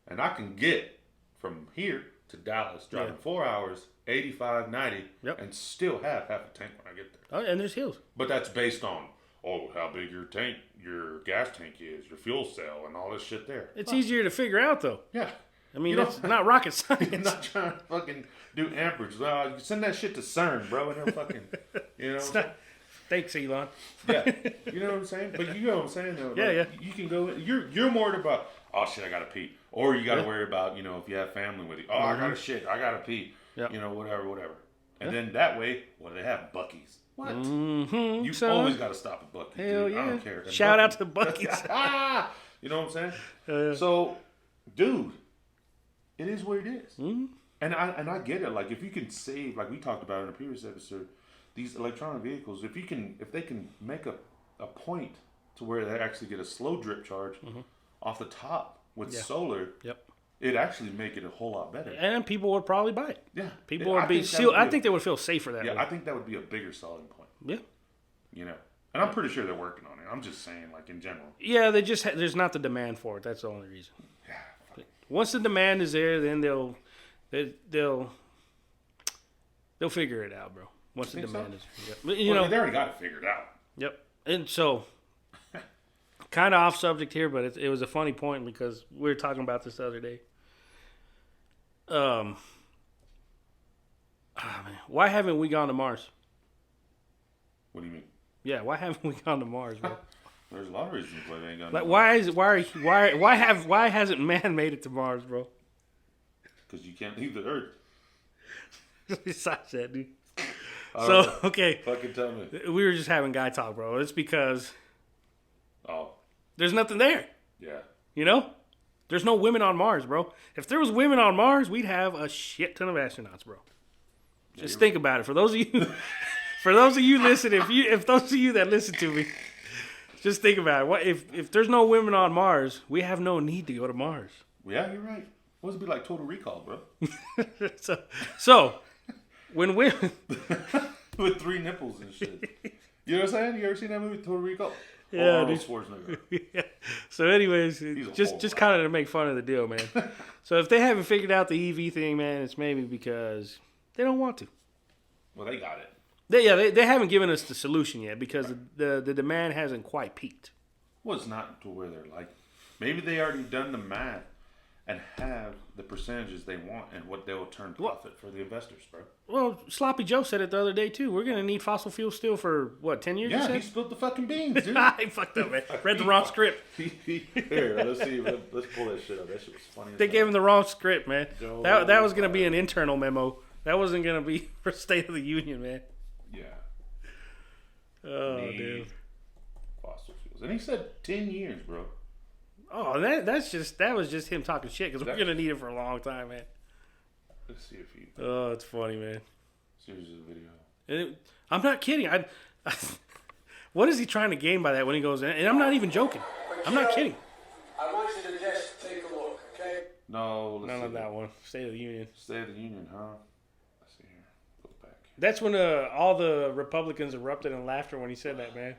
and I can get from here to Dallas driving 4 hours, 85, 90, and still have half a tank when I get there. Oh, and there's hills. But that's based on how big your gas tank is, your fuel cell, and all this shit there. It's easier to figure out, though. Yeah. I mean, it's not rocket science. You're not trying to fucking do amperage. You send that shit to CERN, bro, and they'll fucking, you know. Thanks, Elon. Yeah. You know what I'm saying? But you know what I'm saying, though. Yeah, like, you can go, you're more worried about, oh, shit, I got to pee. Or you got to worry about, you know, if you have family with you. Oh, I got to shit. I got to pee. Yep. You know, whatever. And then that way, what do they have? Buc-ee's. What? Mm-hmm, you always got to stop at Buc-ee's. Hell dude. yeah. I don't care. Shout out to Buc-ee's. You know what I'm saying? So, dude, it is what it is. Mm-hmm. And I get it. Like, if you can save, like we talked about in a previous episode, these electronic vehicles, if they can make a point to where they actually get a slow drip charge off the top with solar, it'd actually make it a whole lot better. And people would probably buy it. Yeah. People would be sealed. I think they would feel safer that way. Yeah, I think that would be a bigger selling point. Yeah. You know. And I'm pretty sure they're working on it. I'm just saying, like, in general. Yeah, they just there's not the demand for it. That's the only reason. Yeah. Once the demand is there, then they'll figure it out, bro. Once the demand is, but, you know, they already got it figured out. Yep. And so, kind of off subject here, but it was a funny point because we were talking about this the other day. Man, why haven't we gone to Mars? What do you mean? Yeah, why haven't we gone to Mars, bro? There's a lot of reasons why they ain't gone. Like, why hasn't man made it to Mars, bro? Because you can't leave the Earth. Besides that, dude. So, okay. Fucking tell me. We were just having guy talk, bro. It's because there's nothing there. Yeah. You know? There's no women on Mars, bro. If there was women on Mars, we'd have a shit ton of astronauts, bro. Just think about it. For those of you listening, if those of you that listen to me, just think about it. What if there's no women on Mars, we have no need to go to Mars. Yeah, you're right. What does it be like Total Recall, bro? so when women with 3 nipples and shit. You know what I'm saying? You ever seen that movie Total Recall? Yeah, Arnold Schwarzenegger. Yeah. So, anyways, just kind of to make fun of the deal, man. So, if they haven't figured out the EV thing, man, it's maybe because they don't want to. Well, they got it. They haven't given us the solution yet because the demand hasn't quite peaked. Well, it's not to where they're like. Maybe they already done the math and have the percentages they want and what they'll turn profit for the investors, bro. Well, Sloppy Joe said it the other day, too. We're going to need fossil fuel still for, 10 years? Yeah, he spilled the fucking beans, dude. I fucked up, man. Read the wrong script. Here, let's see. Let's pull that shit up. That shit was funny. They gave him the wrong script, man. That was going to be an internal memo. That wasn't going to be for State of the Union, man. Yeah. Oh, dude. Fossil fuels. And he said 10 years, bro. Oh, that was just him talking shit because we're gonna need it for a long time, man. Let's see if he. Oh, it's funny, man. Here's the video. I'm not kidding. What is he trying to gain by that when he goes in? And I'm not even joking. I'm not kidding. I want you to just take a look, okay? No, let's None see. of that one. State of the Union. State of the Union, huh? Let's see here. Go back. That's when all the Republicans erupted in laughter when he said that, man.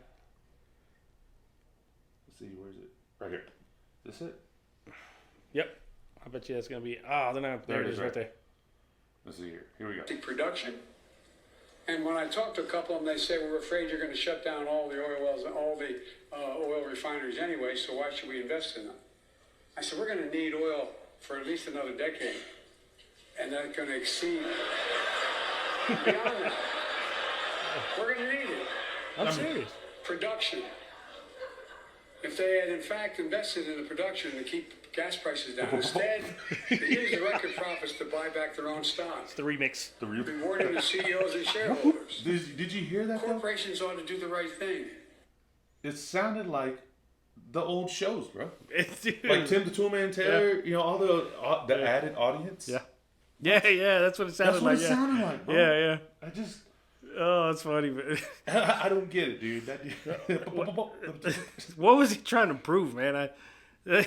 Let's see, where's it? Right here. Is this it? Yep. I bet you that's going to be... Oh, there it is right there. Let's see here. Here we go. Production. And when I talked to a couple of them, they say, we're afraid you're going to shut down all the oil wells and all the oil refineries anyway, so why should we invest in them? I said, we're going to need oil for at least another decade. And that's going to exceed beyond that. We're going to need it. I'm serious. Production. If they had in fact invested in the production to keep gas prices down, instead they used the record profits to buy back their own stock. It's the remix. Rewarding the CEOs and shareholders. Did you hear that? Corporations ought to do the right thing. It sounded like the old shows, bro. Dude. Like Tim the Toolman Taylor, you know, all the added audience. Yeah. Yeah, that's what it sounded like. That's what it sounded like, bro. Yeah. I just... Oh, that's funny. I don't get it, dude. What was he trying to prove, man?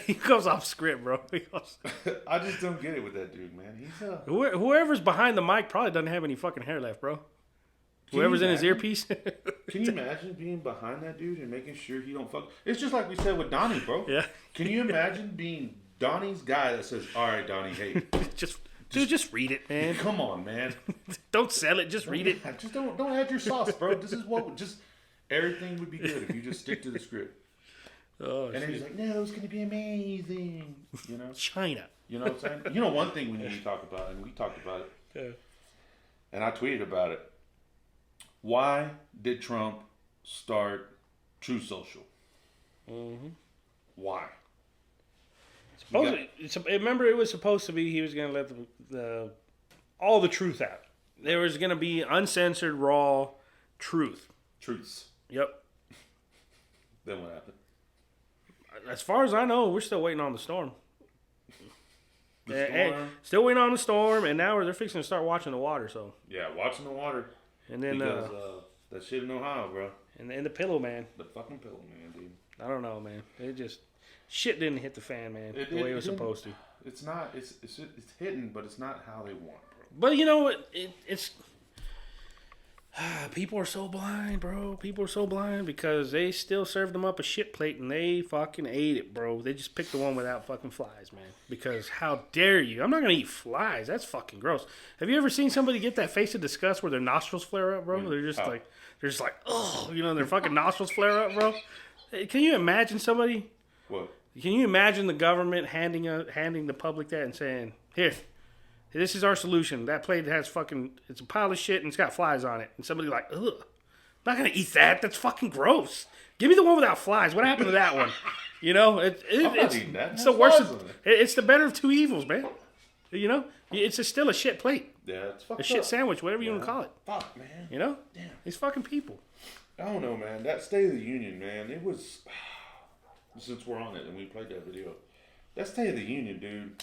He goes off script, bro. I just don't get it with that dude, man. He's Whoever's behind the mic probably doesn't have any fucking hair left, bro. Whoever's in his earpiece. Can you imagine being behind that dude and making sure he don't fuck? It's just like we said with Donnie, bro. Yeah. Can you imagine being Donnie's guy that says, "All right, Donnie, hey, just read it, man. Come on, man. Don't sell it. Just read it. Just don't add your sauce, bro. This is what everything would be good if you just stick to the script." Oh, and then he's like, "No, it's gonna be amazing." You know, China. You know what I'm saying? You know, one thing we need to talk about, and we talked about it, Yeah. and I tweeted about it. Why did Trump start True Social? Mm-hmm. Why? Remember, it was supposed to be he was going to let all the truth out. There was going to be uncensored, raw truth. Truths. Yep. Then what happened? As far as I know, we're still waiting on the storm. Still waiting on the storm, and now they're fixing to start watching the water. So yeah, watching the water. And then because that shit in Ohio, bro. And the pillow man. The fucking pillow man, dude. I don't know, man. It just shit didn't hit the fan, man. The way it was supposed to. It's not. It's hidden, but it's not how they want, bro. But you know what? It's people are so blind, bro. People are so blind because they still served them up a shit plate and they fucking ate it, bro. They just picked the one without fucking flies, man. Because how dare you? I'm not gonna eat flies. That's fucking gross. Have you ever seen somebody get that face of disgust where their nostrils flare up, bro? They're just like, oh, you know, their fucking nostrils flare up, bro. Can you imagine somebody? What? Can you imagine the government handing the public that and saying, here, this is our solution. That plate has it's a pile of shit and it's got flies on it. And somebody like, ugh, I'm not going to eat that. That's fucking gross. Give me the one without flies. What happened to that one? You know, it's the worst. It's the better of two evils, man. You know, it's still a shit plate. Yeah, it's fucked a shit up. Sandwich, whatever you want to call it. Fuck, man. You know? Damn. These fucking people. I don't know, man. That State of the Union, man, it was... Since we're on it and we played that video. That State of the Union, dude,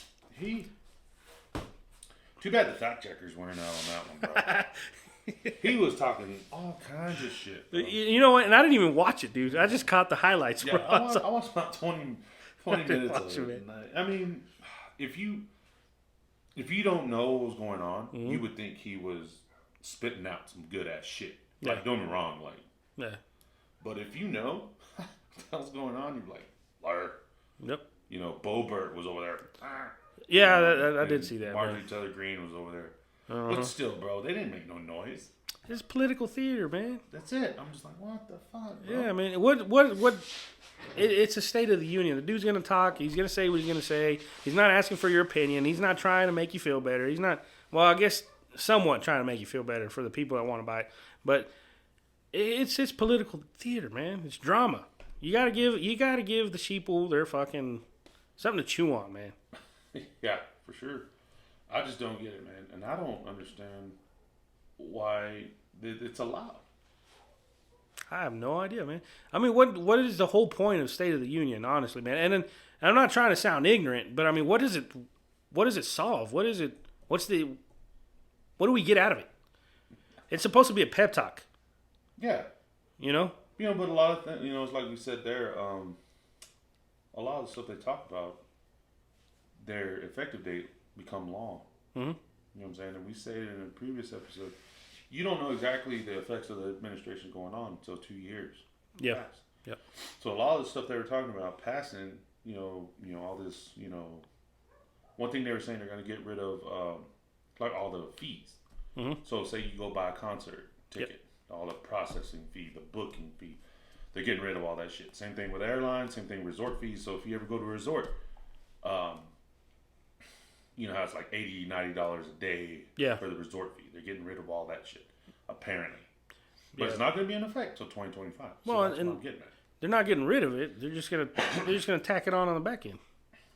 too bad the fact checkers weren't out on that one, bro. He was talking all kinds of shit, bro. You know what? And I didn't even watch it, dude. I just caught the highlights, bro. Yeah, I watched about 20 minutes of it. I mean, if you don't know what was going on, you would think he was spitting out some good ass shit. Like, don't get me wrong, like. Yeah. But if you know what the hell's going on, you're like, liar. Yep. You know, Bo Burt was over there. Yeah, I did see that. Marjorie Taylor Greene was over there. But still, bro, they didn't make no noise. It's political theater, man. That's it. I'm just like, what the fuck, bro? Yeah, I mean, what? It's a State of the Union. The dude's gonna talk. He's gonna say what he's gonna say. He's not asking for your opinion. He's not trying to make you feel better. He's not. Well, I guess somewhat trying to make you feel better for the people that want to buy it. But it's political theater, man. It's drama. You gotta give the sheeple their fucking something to chew on, man. Yeah, for sure. I just don't get it, man, and I don't understand why it's allowed. I have no idea, man. I mean, what is the whole point of State of the Union, honestly, man? And I'm not trying to sound ignorant, but I mean, what does it solve? What do we get out of it? It's supposed to be a pep talk. Yeah. You know? You know, but a lot of things, you know, it's like we said there, a lot of the stuff they talk about, their effective date become long. Mm-hmm. You know what I'm saying? And we said in a previous episode, you don't know exactly the effects of the administration going on until 2 years. Yeah. Yep. So a lot of the stuff they were talking about passing, all this, one thing they were saying they're going to get rid of, like all the fees. Mm-hmm. So say you go buy a concert ticket, all the processing fee, the booking fee, they're getting rid of all that shit. Same thing with airlines, same thing with resort fees. So if you ever go to a resort, you know how it's like $80, $90 a day for the resort fee. They're getting rid of all that shit, apparently. But it's not going to be in effect till 2025. So that's what I'm getting at. They're not getting rid of it. They're just gonna tack it on the back end.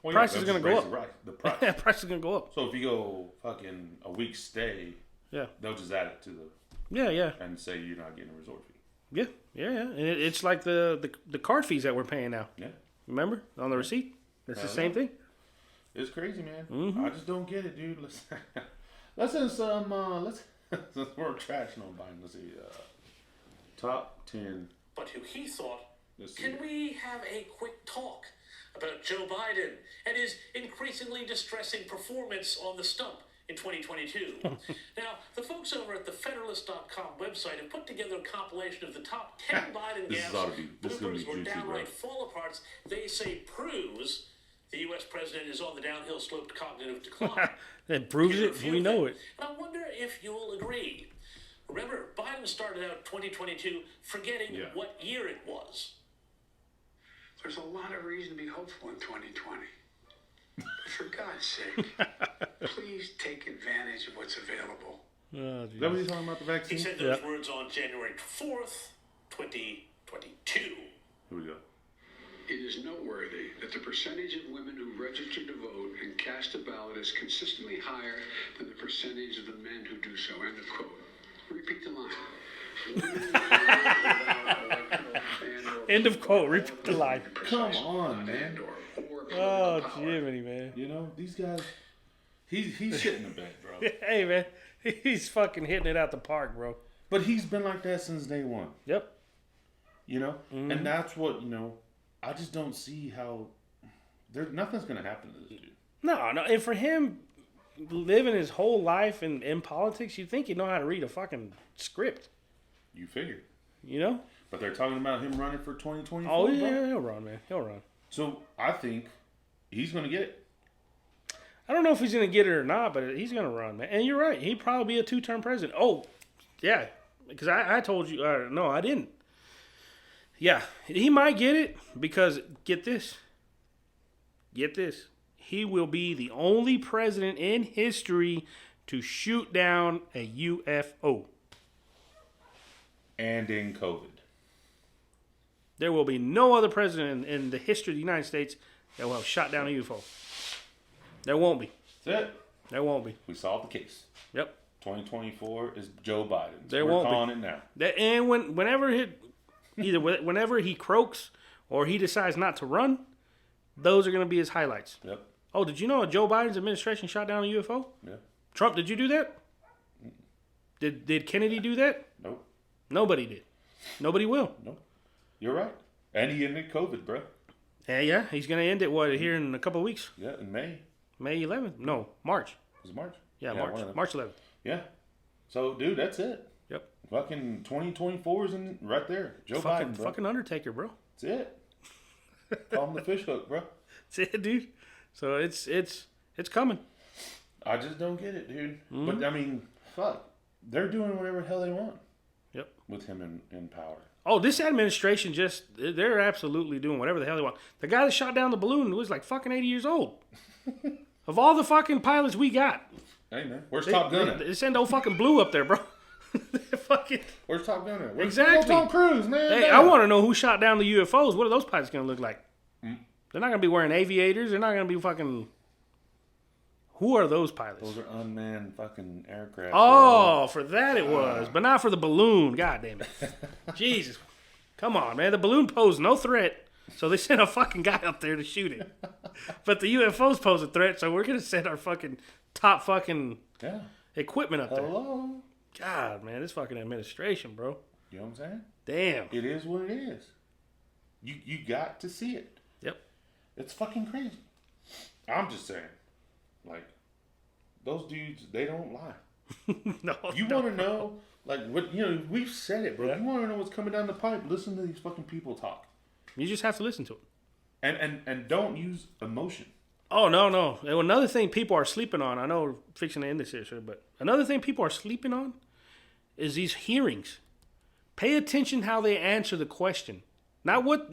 Well, price is gonna go up. The price. Price is gonna go up. So if you go fucking a week stay, they'll just add it to the and say you're not getting a resort fee. Yeah. And it's like the card fees that we're paying now. Yeah. Remember on the receipt? It's the same thing. It's crazy, man. Mm-hmm. I just don't get it, dude. Let's since we're trashing on Biden. Let's see. Top 10. But who he thought, can we have a quick talk about Joe Biden and his increasingly distressing performance on the stump in 2022? Now, the folks over at the Federalist.com website have put together a compilation of the top 10 Biden gaffes, bloopers, or downright fall-aparts they say proves the U.S. president is on the downhill slope to cognitive decline. That proves it. We know it. And I wonder if you'll agree. Remember, Biden started out 2022 forgetting what year it was. There's a lot of reason to be hopeful in 2020. But for God's sake, please take advantage of what's available. Is that what he's talking about, the vaccine? He said those words on January 4th, 2022. Here we go. It is noteworthy that the percentage of women who register to vote and cast a ballot is consistently higher than the percentage of the men who do so. End of quote. Repeat the line. End of quote. Repeat the line. Come on, man. Oh, Jiminy, man. You know, these guys, he's shitting the bed, bro. Hey, man. He's fucking hitting it out the park, bro. But he's been like that since day one. Yep. You know? Mm-hmm. And that's what, I just don't see how, nothing's going to happen to this dude. No. And for him, living his whole life in politics, you'd think he'd know how to read a fucking script. You figured. You know? But they're talking about him running for 2024. Oh, yeah, he'll run, man. He'll run. So I think he's going to get it. I don't know if he's going to get it or not, but he's going to run, man. And you're right. He'd probably be a 2-term president. Oh, yeah. Because I told you. No, I didn't. Yeah. He might get it because, get this. He will be the only president in history to shoot down a UFO. And in COVID. There will be no other president in the history of the United States that will have shot down a UFO. There won't be. That's it. There won't be. We solved the case. Yep. 2024 is Joe Biden. We're calling it now. And whenever he croaks or he decides not to run, those are going to be his highlights. Yep. Oh, did you know Joe Biden's administration shot down a UFO? Yeah. Trump, did you do that? Did Kennedy do that? Nope. Nobody did. Nobody will. Nope. You're right. And he ended COVID, bro. Yeah. He's going to end it, here in a couple of weeks? Yeah, in May. May 11th? No, March. Was it March? Yeah, March. March 11th. Yeah. So, dude, that's it. Yep. Fucking 2024 is right there. Joe Biden, bro. Fucking Undertaker, bro. That's it. Call him the fish hook, bro. That's it, dude. So it's coming. I just don't get it, dude. Mm-hmm. But, I mean, fuck. They're doing whatever the hell they want. Yep. With him in power. Oh, this administration they're absolutely doing whatever the hell they want. The guy that shot down the balloon was like fucking 80 years old. Of all the fucking pilots we got. Hey, man. Where's Top Gun at? They send old fucking Blue up there, bro. Where's Top Gun at? Exactly. Tom Cruise, man. Hey, I want to know who shot down the UFOs. What are those pilots going to look like? They're not going to be wearing aviators. They're not going to be fucking... Who are those pilots? Those are unmanned fucking aircraft. Oh, for that it was. But not for the balloon. God damn it. Jesus. Come on, man. The balloon posed no threat. So they sent a fucking guy up there to shoot it. But the UFOs pose a threat, so we're going to send our fucking top fucking equipment up there. Hello? God, man. This fucking administration, bro. You know what I'm saying? Damn. It is what it is. You got to see it. Yep. It's fucking crazy. I'm just saying, like, those dudes, they don't lie. No. You want to know, like, what, you know, we've said it, bro. Yeah. You want to know what's coming down the pipe, listen to these fucking people talk. You just have to listen to it. And don't use emotion. Oh, no. And another thing people are sleeping on, I know we're fixing to end this here, but another thing people are sleeping on is these hearings. Pay attention how they answer the question. Not what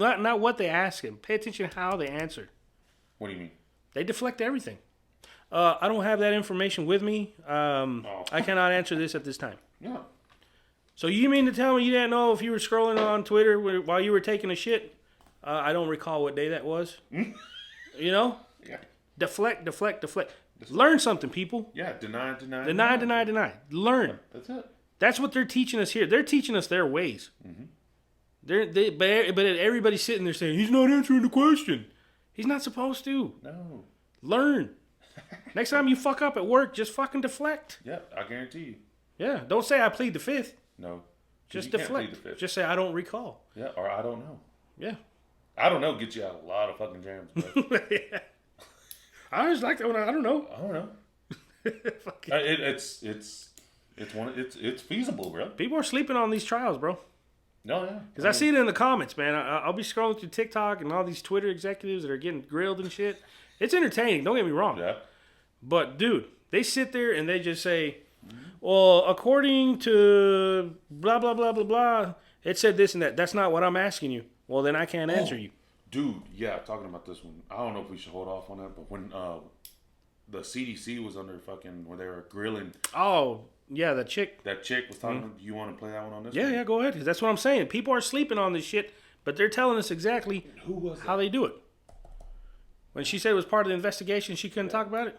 they ask him. Pay attention how they answer. What do you mean? They deflect everything. I don't have that information with me. I cannot answer this at this time. Yeah. So you mean to tell me you didn't know if you were scrolling on Twitter while you were taking a shit? I don't recall what day that was. You know? Yeah. Deflect. Learn something, people. Yeah, deny. Deny. Learn. That's it. That's what they're teaching us here. They're teaching us their ways. Mm-hmm. But everybody's sitting there saying, he's not answering the question. He's not supposed to. No. Learn. Next time you fuck up at work, just fucking deflect. Yeah, I guarantee you. Yeah, don't say I plead the fifth. No. Just you can't deflect. plead the fifth. Just say I don't recall. Yeah, or I don't know. Yeah. I don't know get you out of a lot of fucking jams, bro. Yeah. I always like that one. I don't know. I don't know. It's feasible, bro. People are sleeping on these trials, bro. No, yeah. Because I see it in the comments, man. I'll be scrolling through TikTok and all these Twitter executives that are getting grilled and shit. It's entertaining. Don't get me wrong. Yeah. But, dude, they sit there and they just say, well, according to blah, blah, blah, blah, blah, it said this and that. That's not what I'm asking you. Well, then I can't answer you. Dude, yeah, talking about this one. I don't know if we should hold off on that, but when the CDC was under fucking, where they were grilling. Oh, yeah, the chick. That chick was talking, do you want to play that one on this Yeah, one? yeah, go ahead. 'Cause that's what I'm saying. People are sleeping on this shit, but they're telling us exactly how they do it. When she said it was part of the investigation, she couldn't talk about it?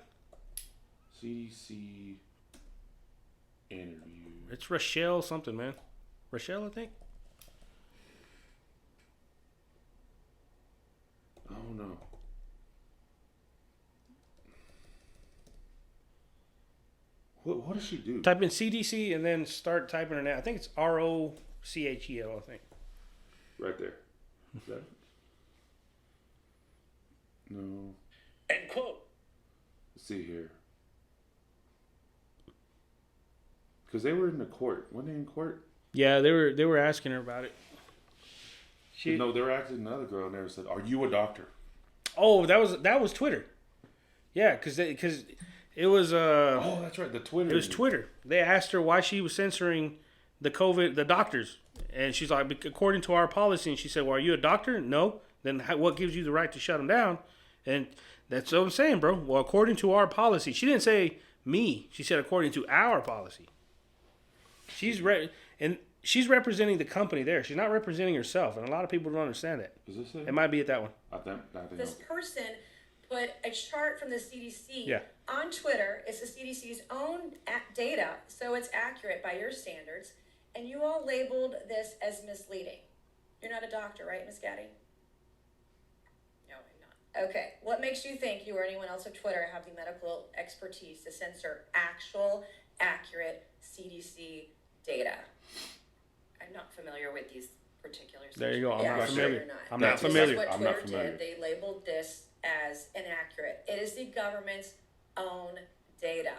CDC interview. It's Rochelle something, man. Rochelle, I think. Oh, no. What does she do? Type in CDC and then start typing her name. I think it's ROCHEL, I think. Right there. Is that it? No. End quote. Let's see here. Because they were in the court. Weren't they in court? Yeah, they were asking her about it. No, they were asking another girl and they said, "Are you a doctor?" Oh, that was Twitter. Yeah, because it was oh, that's right, the Twitter. It was Twitter. They asked her why she was censoring the doctors, and she's like, according to our policy. And she said, "Well, are you a doctor? No. Then what gives you the right to shut them down?" And that's what I'm saying, bro. Well, according to our policy, she didn't say me. She said according to our policy. She's representing the company there. She's not representing herself, and a lot of people don't understand that. Is this it? It might be at that one. I think this person put a chart from the CDC Yeah. on Twitter. It's the CDC's own data, so it's accurate by your standards. And you all labeled this as misleading. You're not a doctor, right, Ms. Gaddy? No, I'm not. Okay. What makes you think you or anyone else at Twitter have the medical expertise to censor actual, accurate CDC data? I'm not familiar with these particular. There you go. I'm Yeah, not sure familiar. you're not. I'm not That's familiar. what I'm Twitter not familiar. did. They labeled this as inaccurate. It is the government's own data.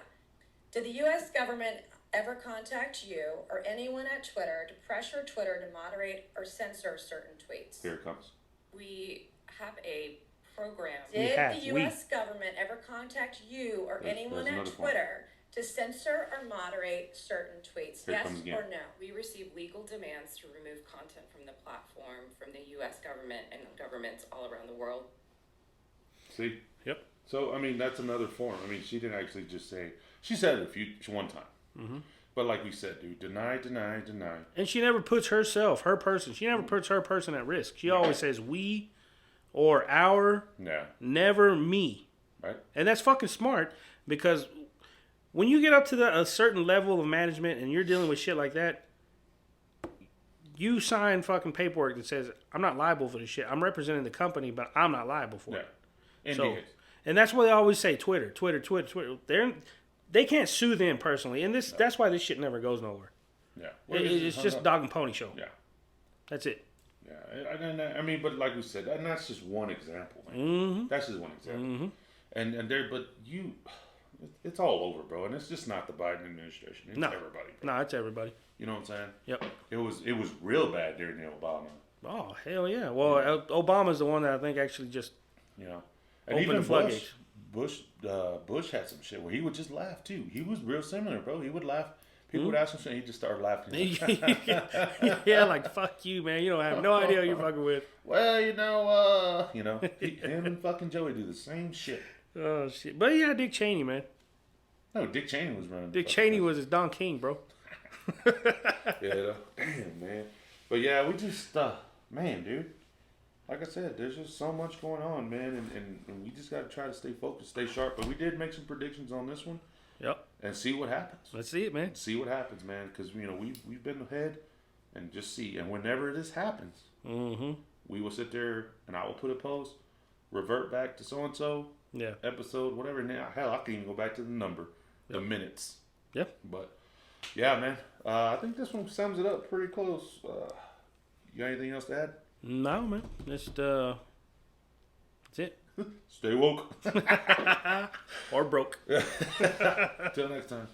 Did the U.S. government ever contact you or anyone at Twitter to pressure Twitter to moderate or censor certain tweets? Here it comes. We have a program. Did the U.S. government ever contact you or anyone there's at another form. Twitter to censor or moderate certain tweets? Here it Yes comes again. or no? We receive legal demands to remove content from the platform from the U.S. government and governments all around the world. See? Yep. So, I mean, that's another form. I mean, she didn't actually just say... She said it one time. Mm-hmm. But like we said, dude, deny. And she never puts herself, her person. She never puts her person at risk. She always says we or our. Yeah. Never me. Right? And that's fucking smart because when you get up to a certain level of management and you're dealing with shit like that, you sign fucking paperwork that says, I'm not liable for this shit. I'm representing the company, but I'm not liable for it. Indeed. And that's why they always say Twitter. They can't sue them personally. And that's why this shit never goes nowhere. Yeah. It's just a dog and pony show. Yeah. That's it. Yeah. I mean, but like we said, and that's just one example, man. Mm-hmm. That's just one example. Mm-hmm. And there, but it's all over, bro. And it's just not the Biden administration. It's everybody. Bro. No, it's everybody. You know what I'm saying? Yep. It was real bad during the Obama. Oh, hell yeah. Well, Obama's the one that I think actually just and opened even the floodgates. Bush had some shit where he would just laugh too. He was real similar, bro. He would laugh. People would ask him something, he'd just start laughing. Yeah, like fuck you, man. You don't have no idea who you're fucking with. Well, him and fucking Joey do the same shit. Oh shit. But yeah, Dick Cheney, man. No, Dick Cheney was running. Dick Cheney was his Don King, bro. Yeah, damn, man. But yeah, we just, man, dude. Like I said, there's just so much going on, man, and we just got to try to stay focused, stay sharp. But we did make some predictions on this one. Yep. And see what happens. Let's see it, man. See what happens, man. Because we've been ahead, and just see. And whenever this happens, we will sit there and I will put a post, revert back to so and so, episode, whatever. Now, hell, I can even go back to the number, the minutes. Yep. But yeah, man. I think this one sums it up pretty close. You got anything else to add? No, man. Just that's it. Stay woke. Or broke. Till next time.